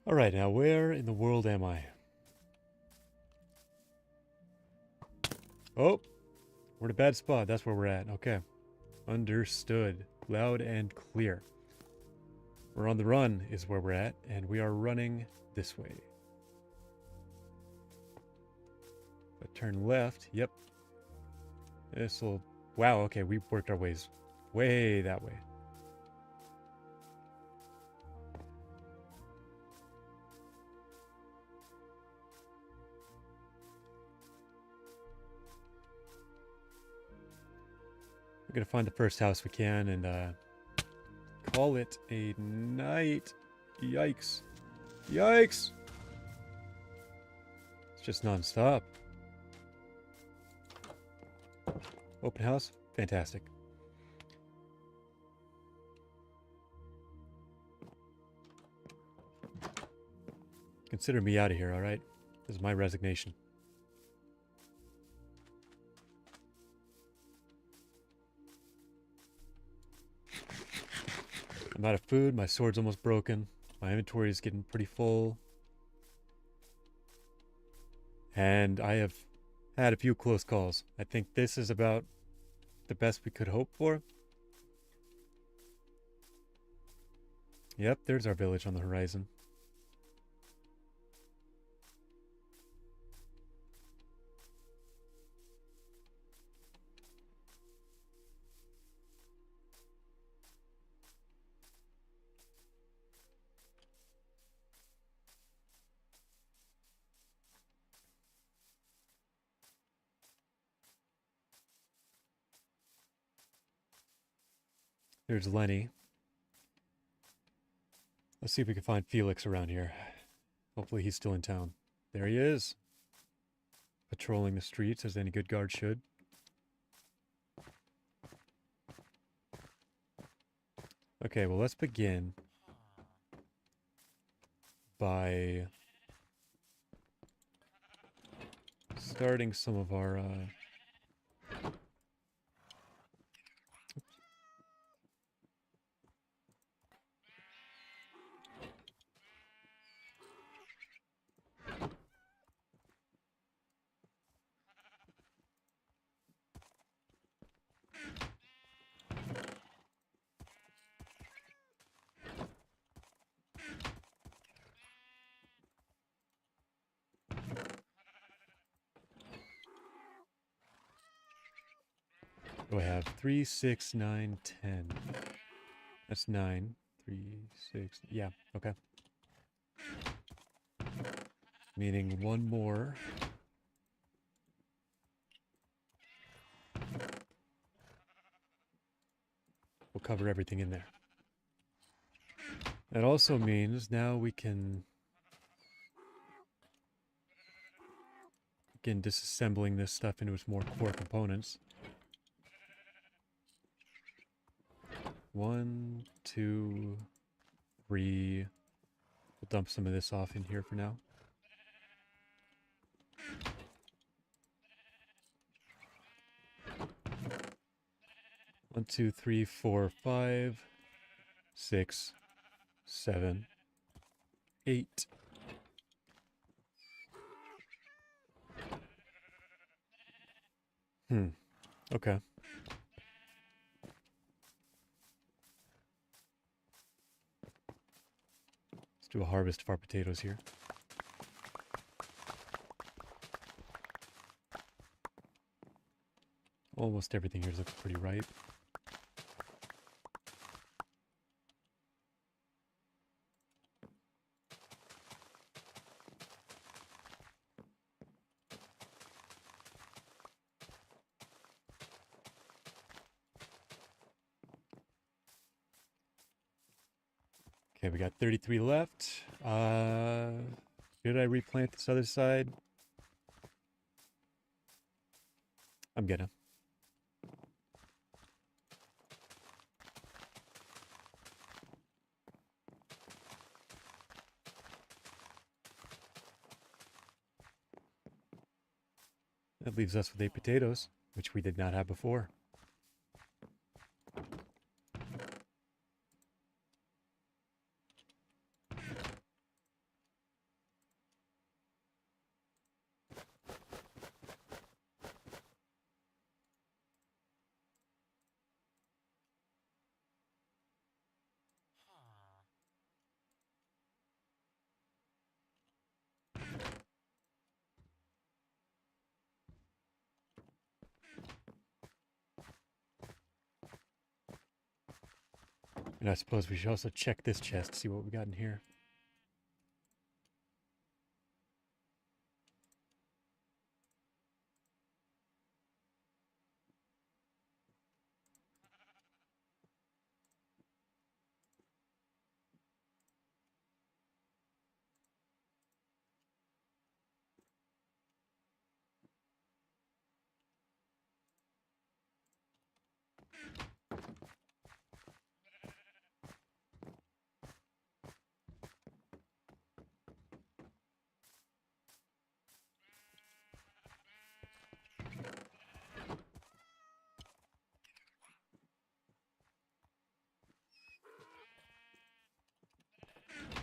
Alright, now where in the world am I? Oh! We're in a bad spot. That's where we're at. Okay. Understood. Loud and clear. We're on the run is where we're at, and we are running this way. But turn left. Yep. This'll... Wow, okay, we worked our ways way that way. We're gonna find the first house we can and call it a night. Yikes. Yikes! It's just non-stop. Open house? Fantastic. Consider me out of here, alright? This is my resignation. I'm out of food, my sword's almost broken, my inventory is getting pretty full. And I have had a few close calls. I think this is about the best we could hope for. Yep, there's our village on the horizon. There's Lenny. Let's see if we can find Felix around here. Hopefully he's still in town. There he is. Patrolling the streets as any good guard should. Okay, well, let's begin by starting some of our oh, I have 3, 6, 9, 10. That's 9. 3, 6. Yeah, okay. Meaning one more. We'll cover everything in there. That also means now we can begin disassembling this stuff into its more core components. 1, 2, 3. We'll dump some of this off in here for now. One, 2, 3, 4, 5, 6, 7, 8. Okay. Let's do a harvest of our potatoes here. Almost everything here looks pretty ripe. Okay, we got 33 left. Should I replant this other side? I'm gonna. That leaves us with 8 potatoes, which we did not have before. And I suppose we should also check this chest, see what we got in here.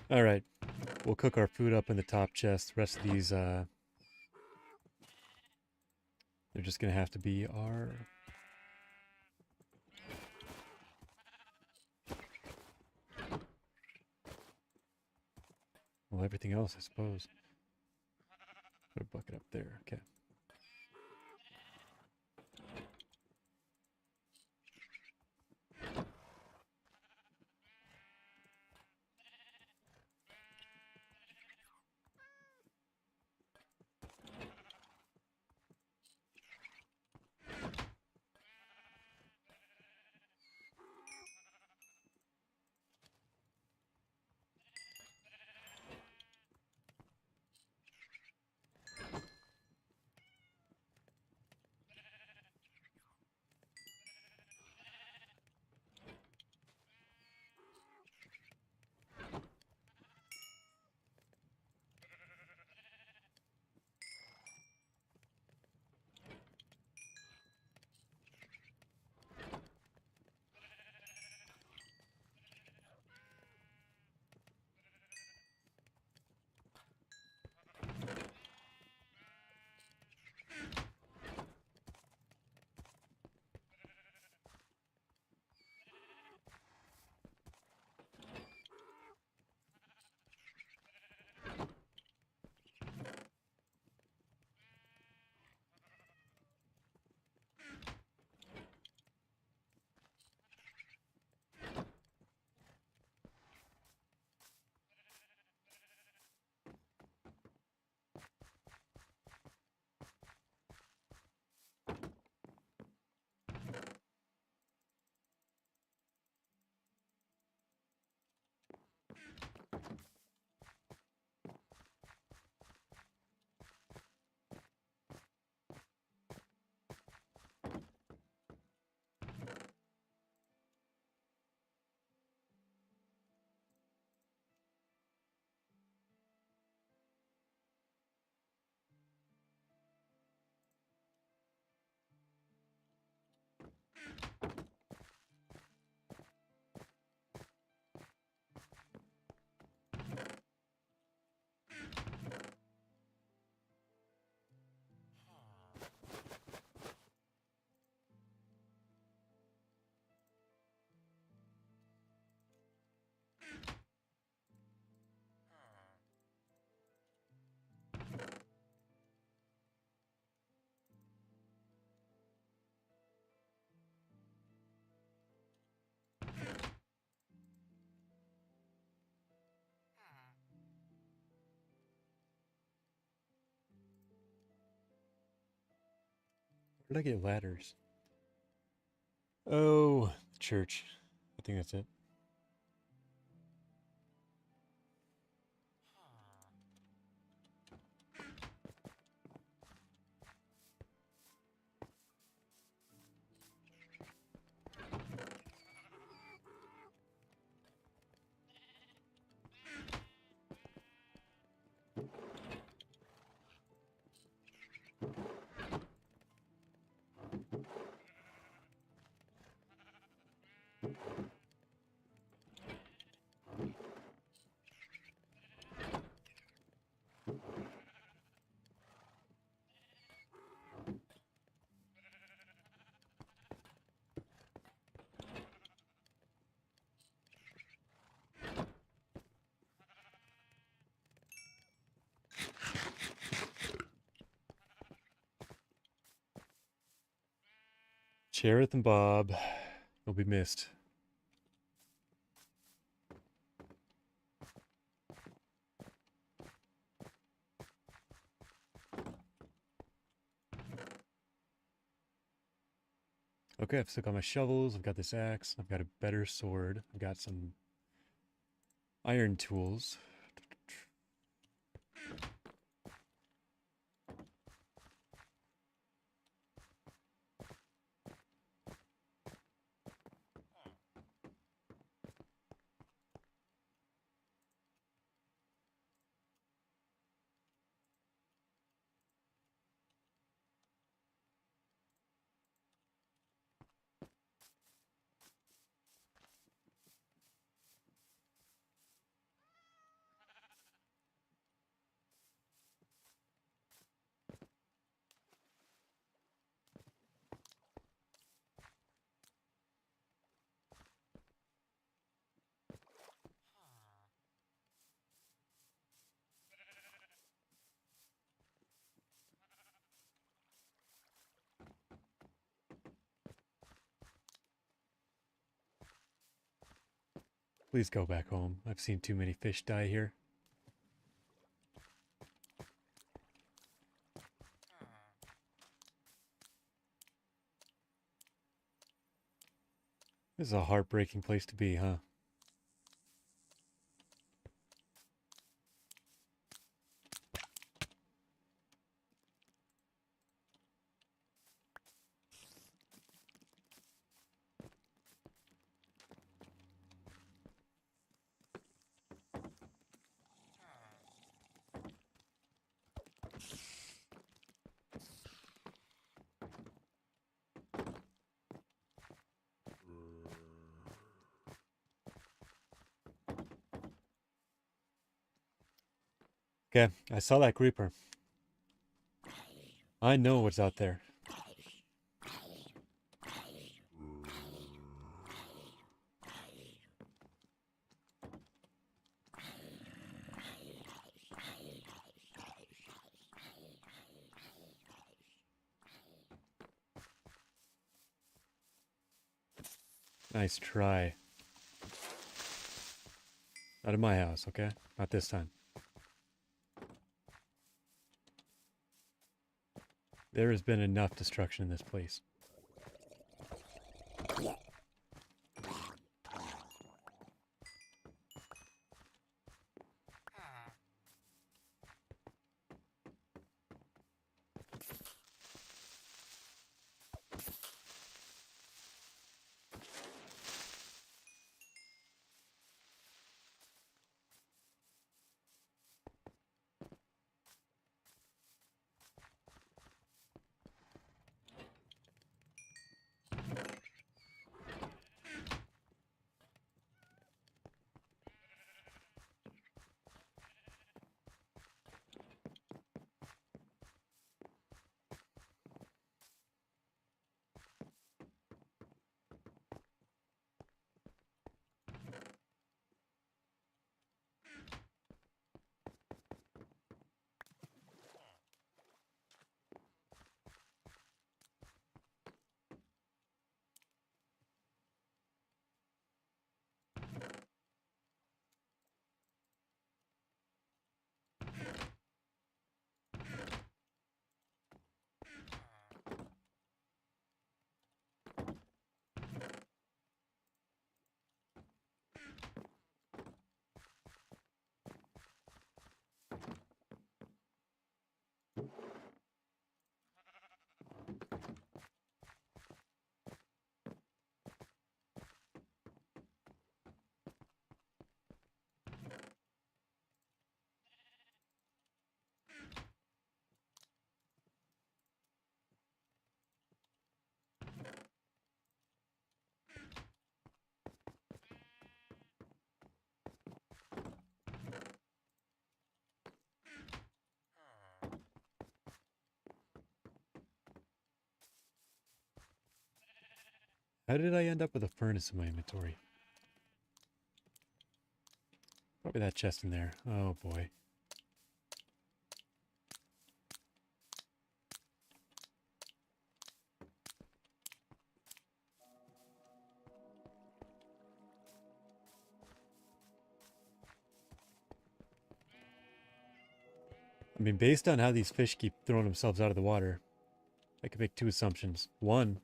All right, we'll cook our food up in the top chest. The rest of these, they're just gonna have to be our... Well, everything else, I suppose. Put a bucket up there, okay. Where did I get ladders? Oh, the church. I think that's it. Cherith and Bob, you'll be missed. Okay, I've still got my shovels, I've got this axe, I've got a better sword, I've got some iron tools. Please go back home. I've seen too many fish die here. This is a heartbreaking place to be, huh? Okay, I saw that creeper. I know what's out there. Nice try. Out of my house, okay? Not this time. There has been enough destruction in this place. How did I end up with a furnace in my inventory? Probably that chest in there. Oh boy. I mean, based on how these fish keep throwing themselves out of the water, I could make two assumptions. One,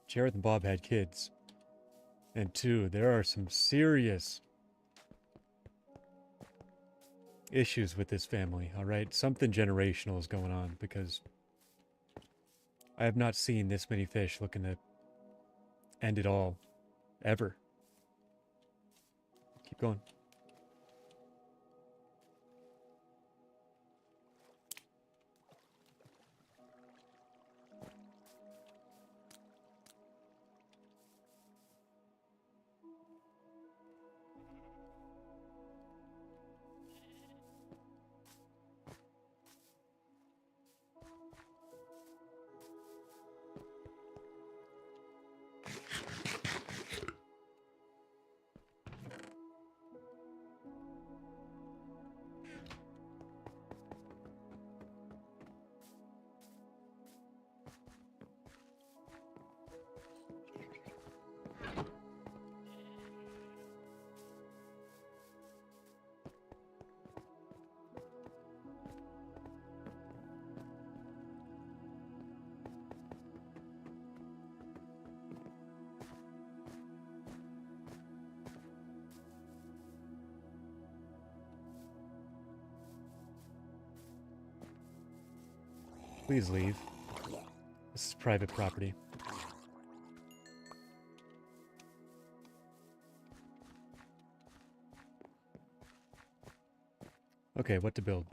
Jared and Bob had kids. And two, there are some serious issues with this family, all right? Something generational is going on because I have not seen this many fish looking to end it all, ever. Keep going. Please leave. This is private property. Okay, what to build?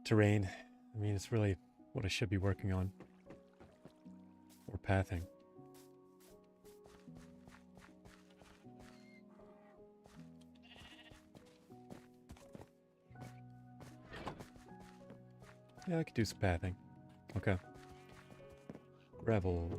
Terrain. I mean, it's really what I should be working on. Or pathing. Yeah, I could do some pathing. Okay. Gravel.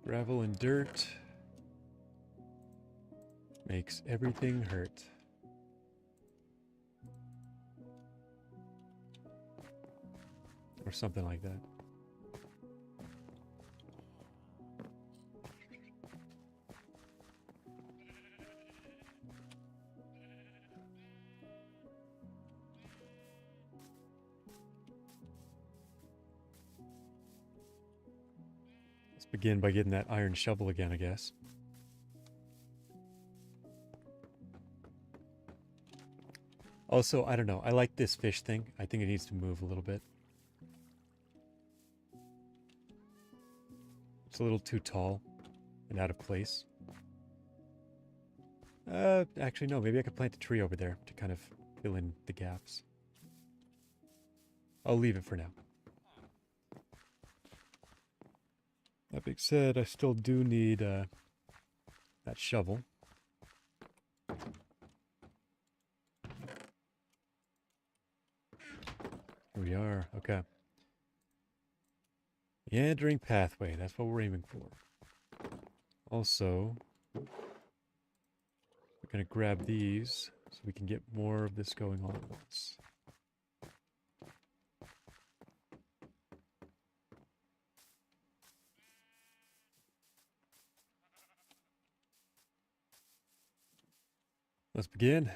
Gravel and dirt makes everything hurt. Or something like that. Let's begin by getting that iron shovel again, I guess. Also, I don't know. I like this fish thing. I think it needs to move a little bit. It's a little too tall and out of place. Actually, no. Maybe I could plant a tree over there to kind of fill in the gaps. I'll leave it for now. That being said, I still do need that shovel. Here we are. Okay. Meandering pathway. That's what we're aiming for. Also, we're going to grab these so we can get more of this going on at once. Let's begin.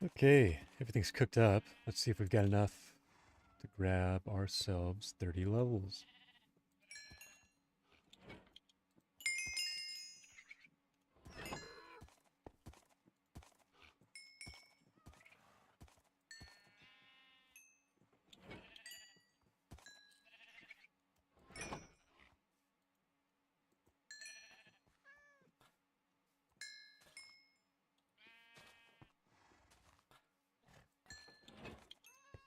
Okay, everything's cooked up. Let's see if we've got enough to grab ourselves 30 levels.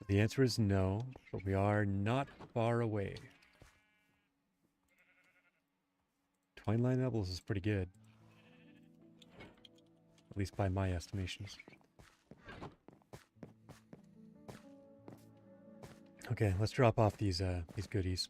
The answer is no, but we are not far away. Twineline levels is pretty good. At least by my estimations. Okay, let's drop off these goodies.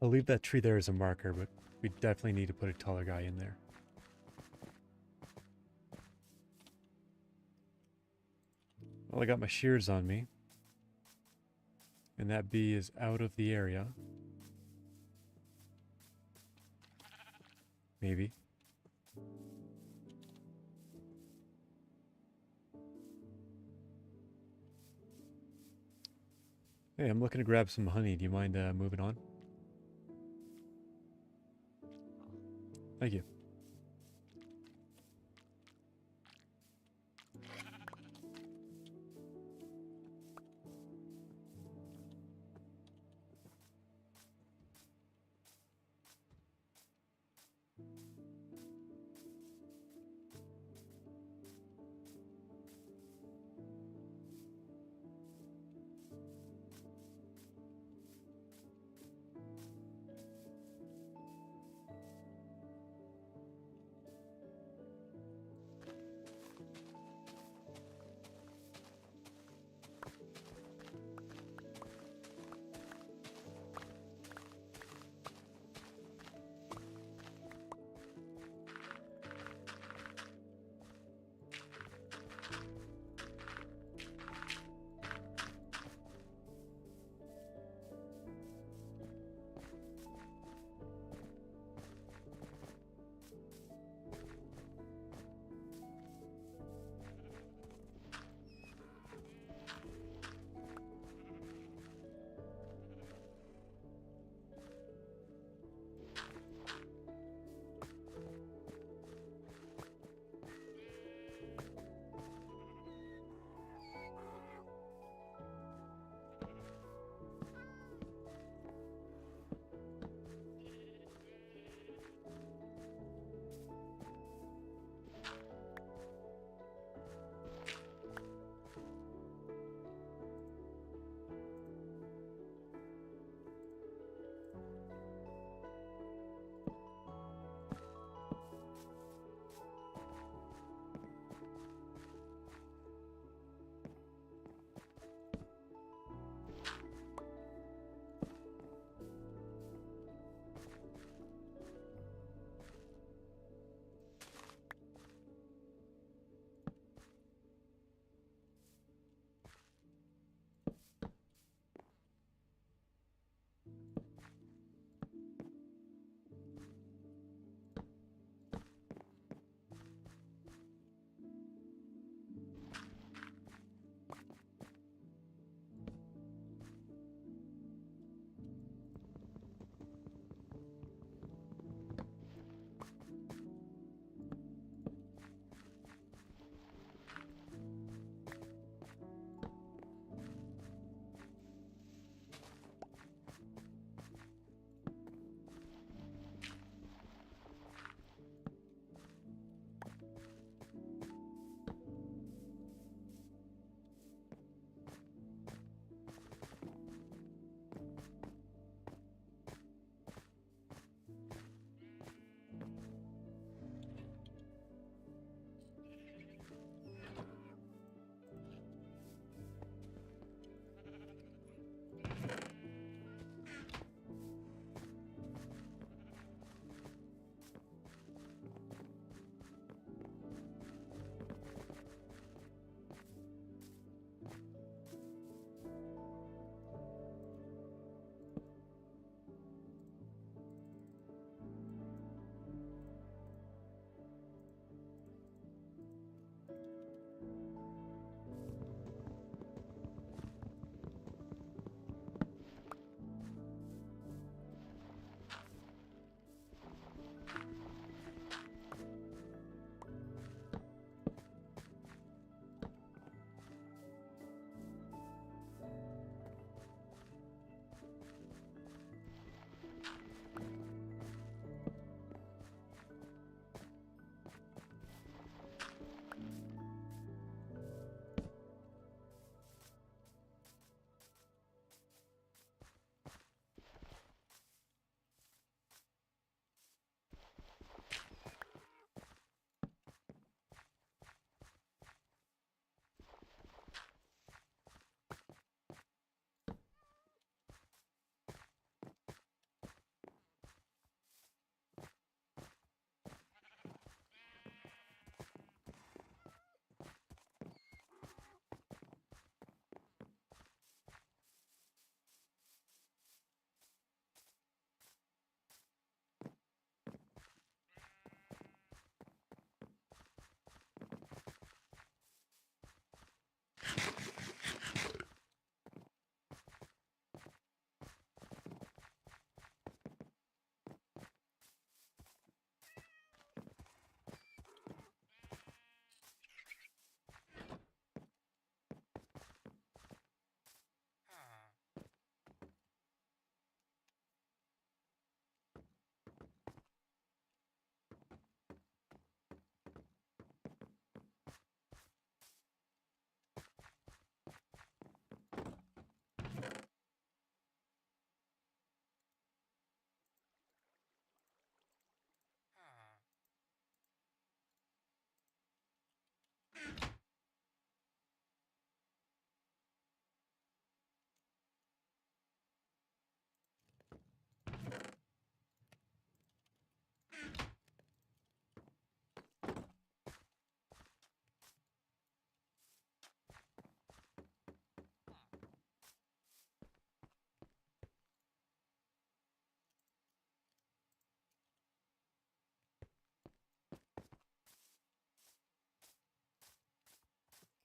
I'll leave that tree there as a marker, but we definitely need to put a taller guy in there. Well, I got my shears on me. And that bee is out of the area. Maybe. Hey, I'm looking to grab some honey. Do you mind moving on? Thank you.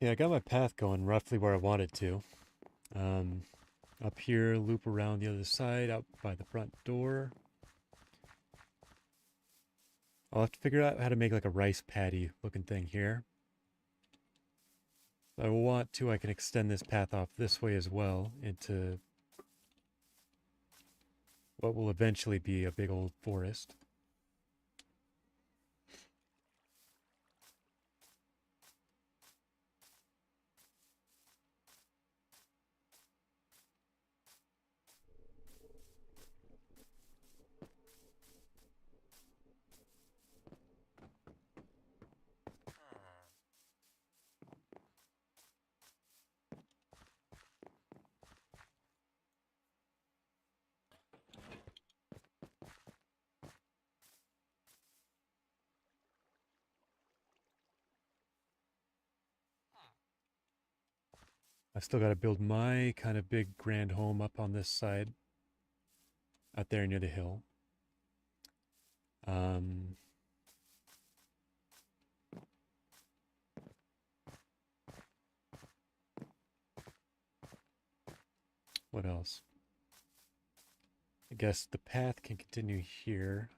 Yeah, I got my path going roughly where I want it to. Up here, loop around the other side, out by the front door. I'll have to figure out how to make like a rice paddy looking thing here. If I want to, I can extend this path off this way as well into what will eventually be a big old forest. I still got to build my kind of big grand home up on this side, out there near the hill. What else? I guess the path can continue here.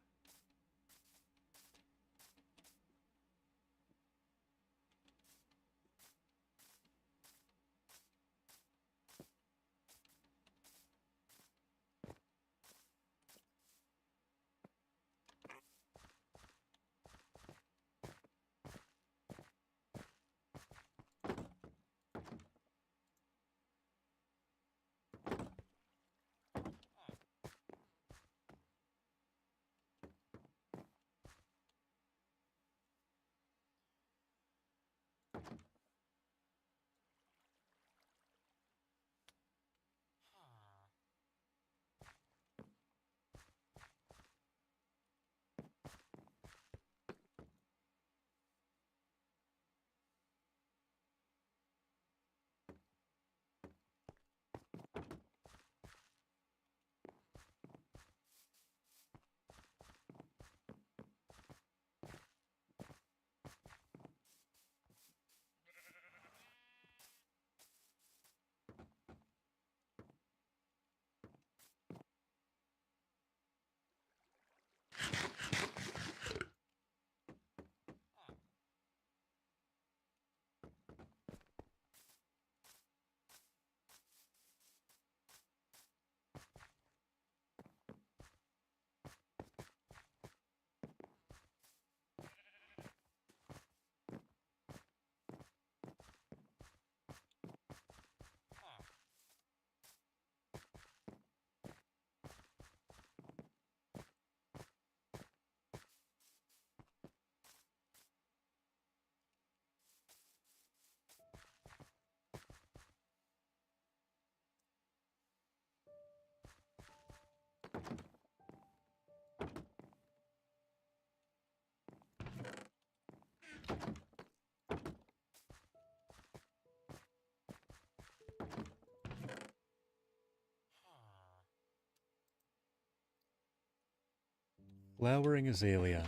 Flowering azalea.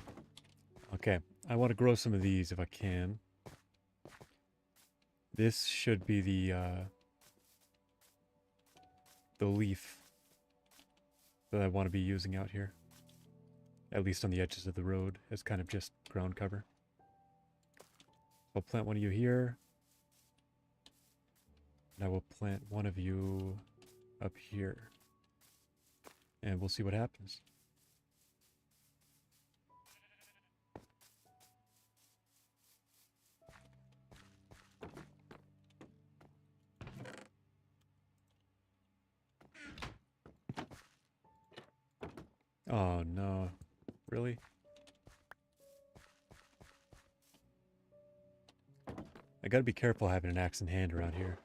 Okay, I want to grow some of these if I can. This should be the leaf that I want to be using out here. At least on the edges of the road as kind of just ground cover. I'll plant one of you here. And I will plant one of you up here. And we'll see what happens. Oh no. Really? I gotta be careful having an axe in hand around here.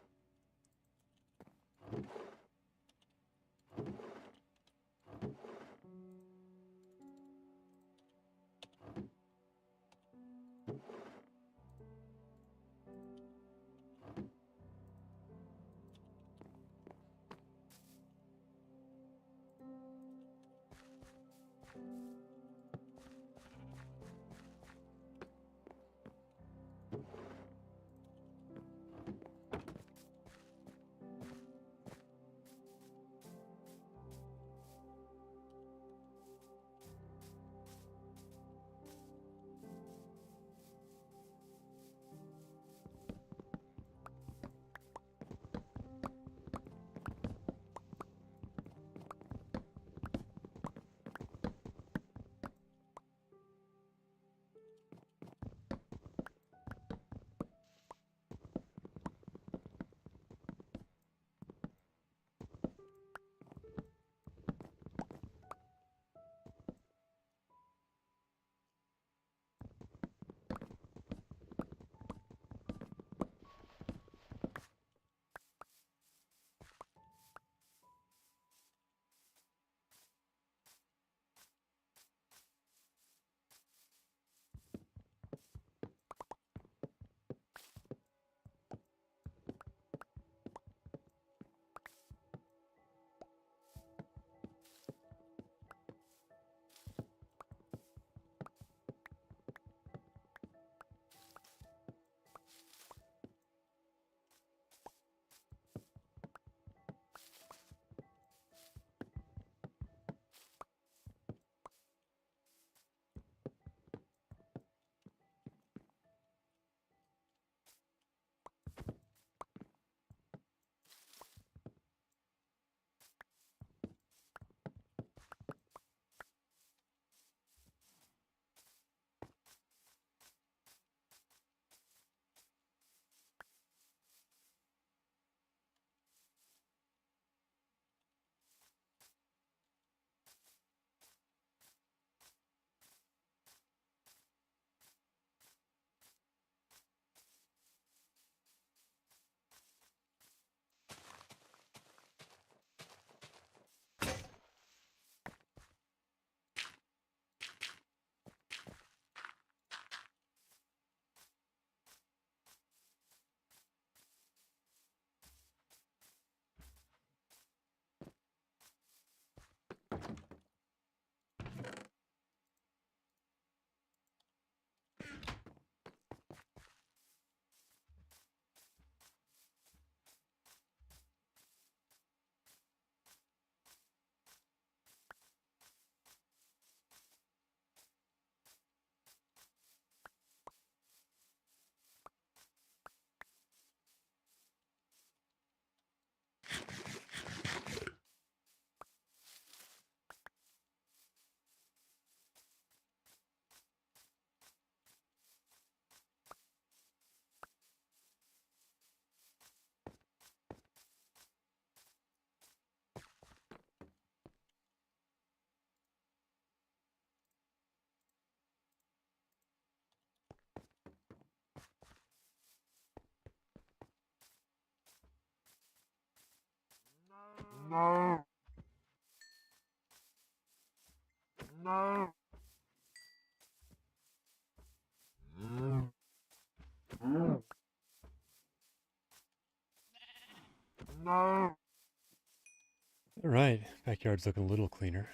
All right, backyard's looking a little cleaner.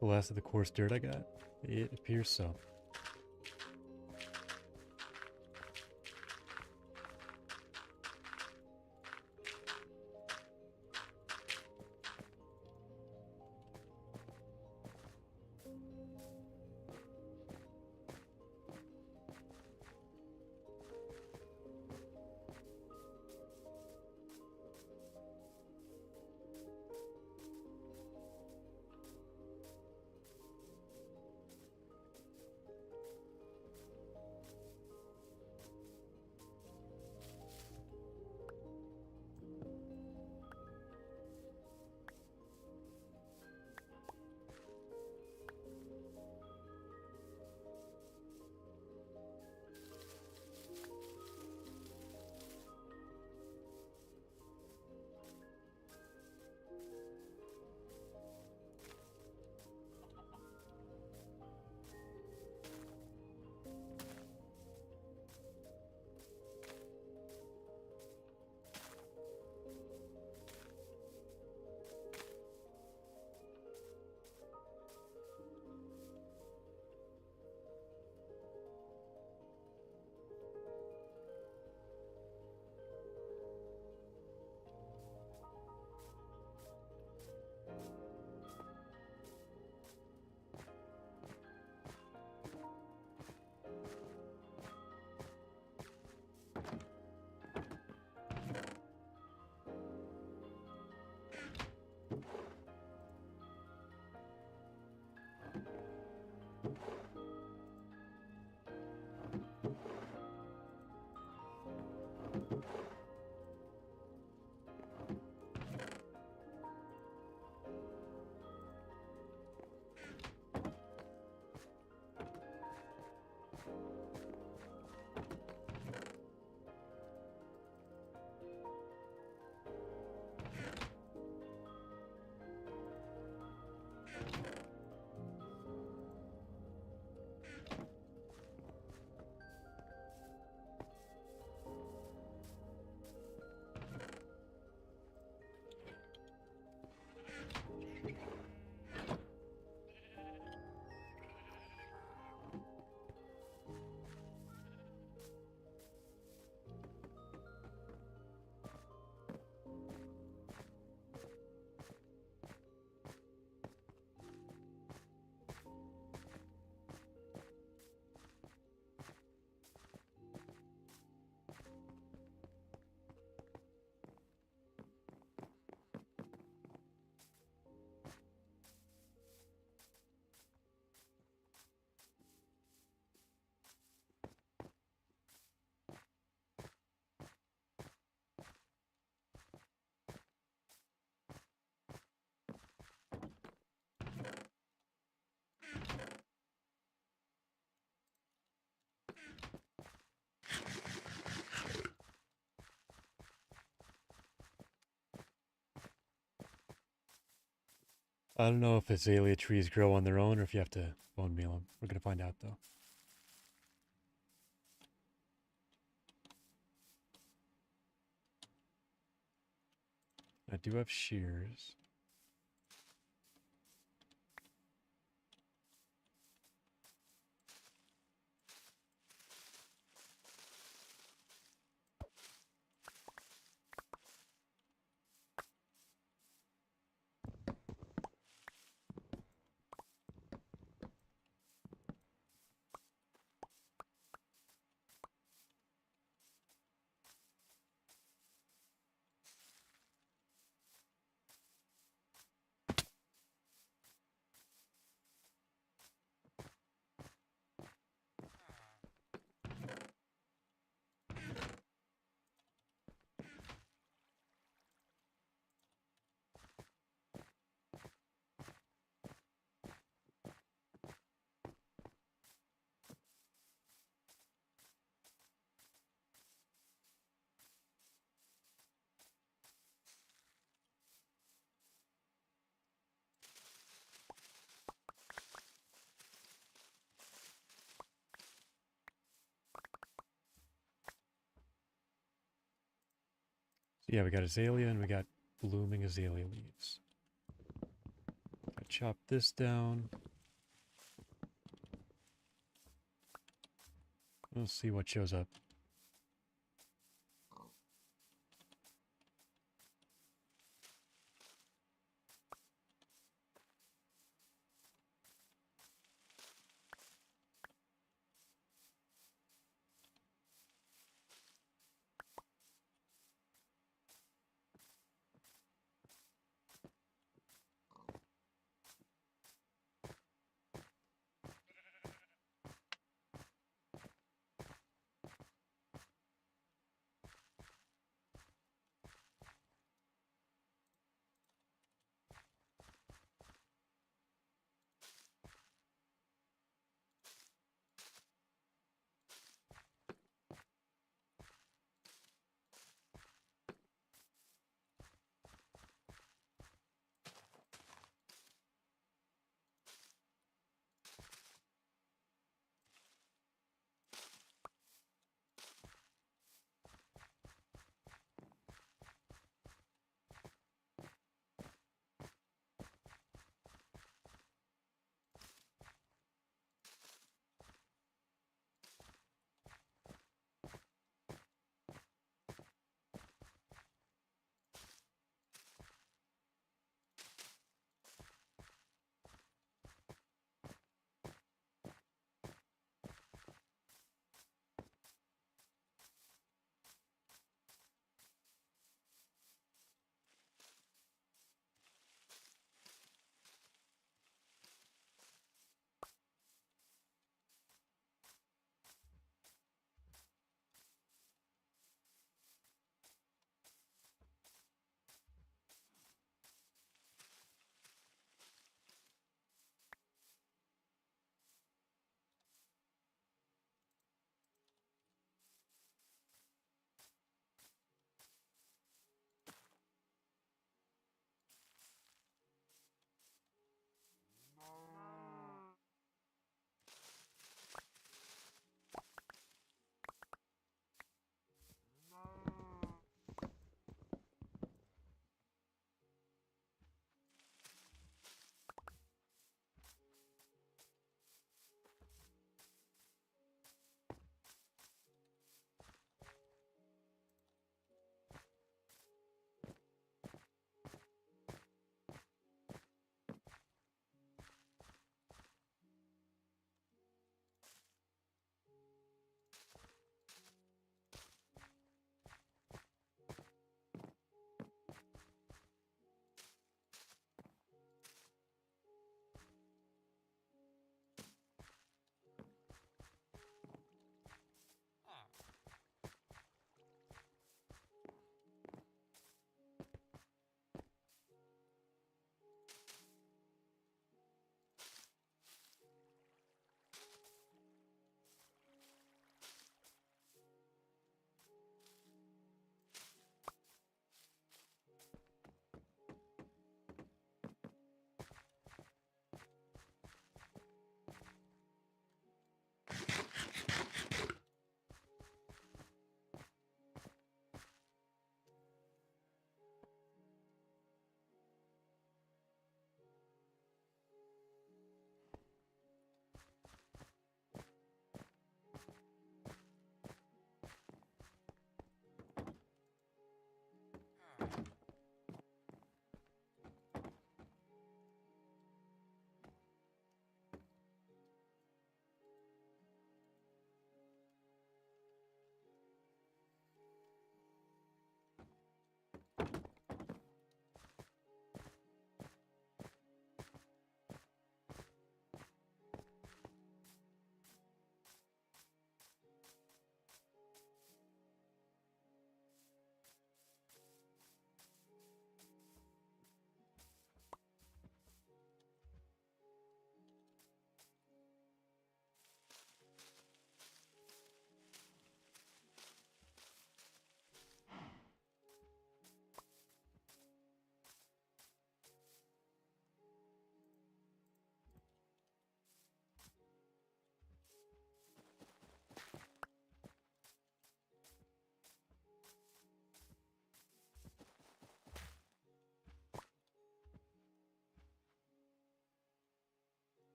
The last of the coarse dirt I got? It appears so. I don't know if azalea trees grow on their own or if you have to bone meal them. We're gonna find out though. I do have shears. So yeah, we got azalea and we got blooming azalea leaves. Got chop this down. We'll see what shows up.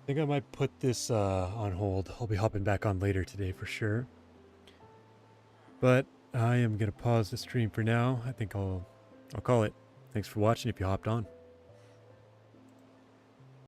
I think I might put this on hold. I'll be hopping back on later today for sure. But I am going to pause the stream for now. I think I'll call it. Thanks for watching if you hopped on.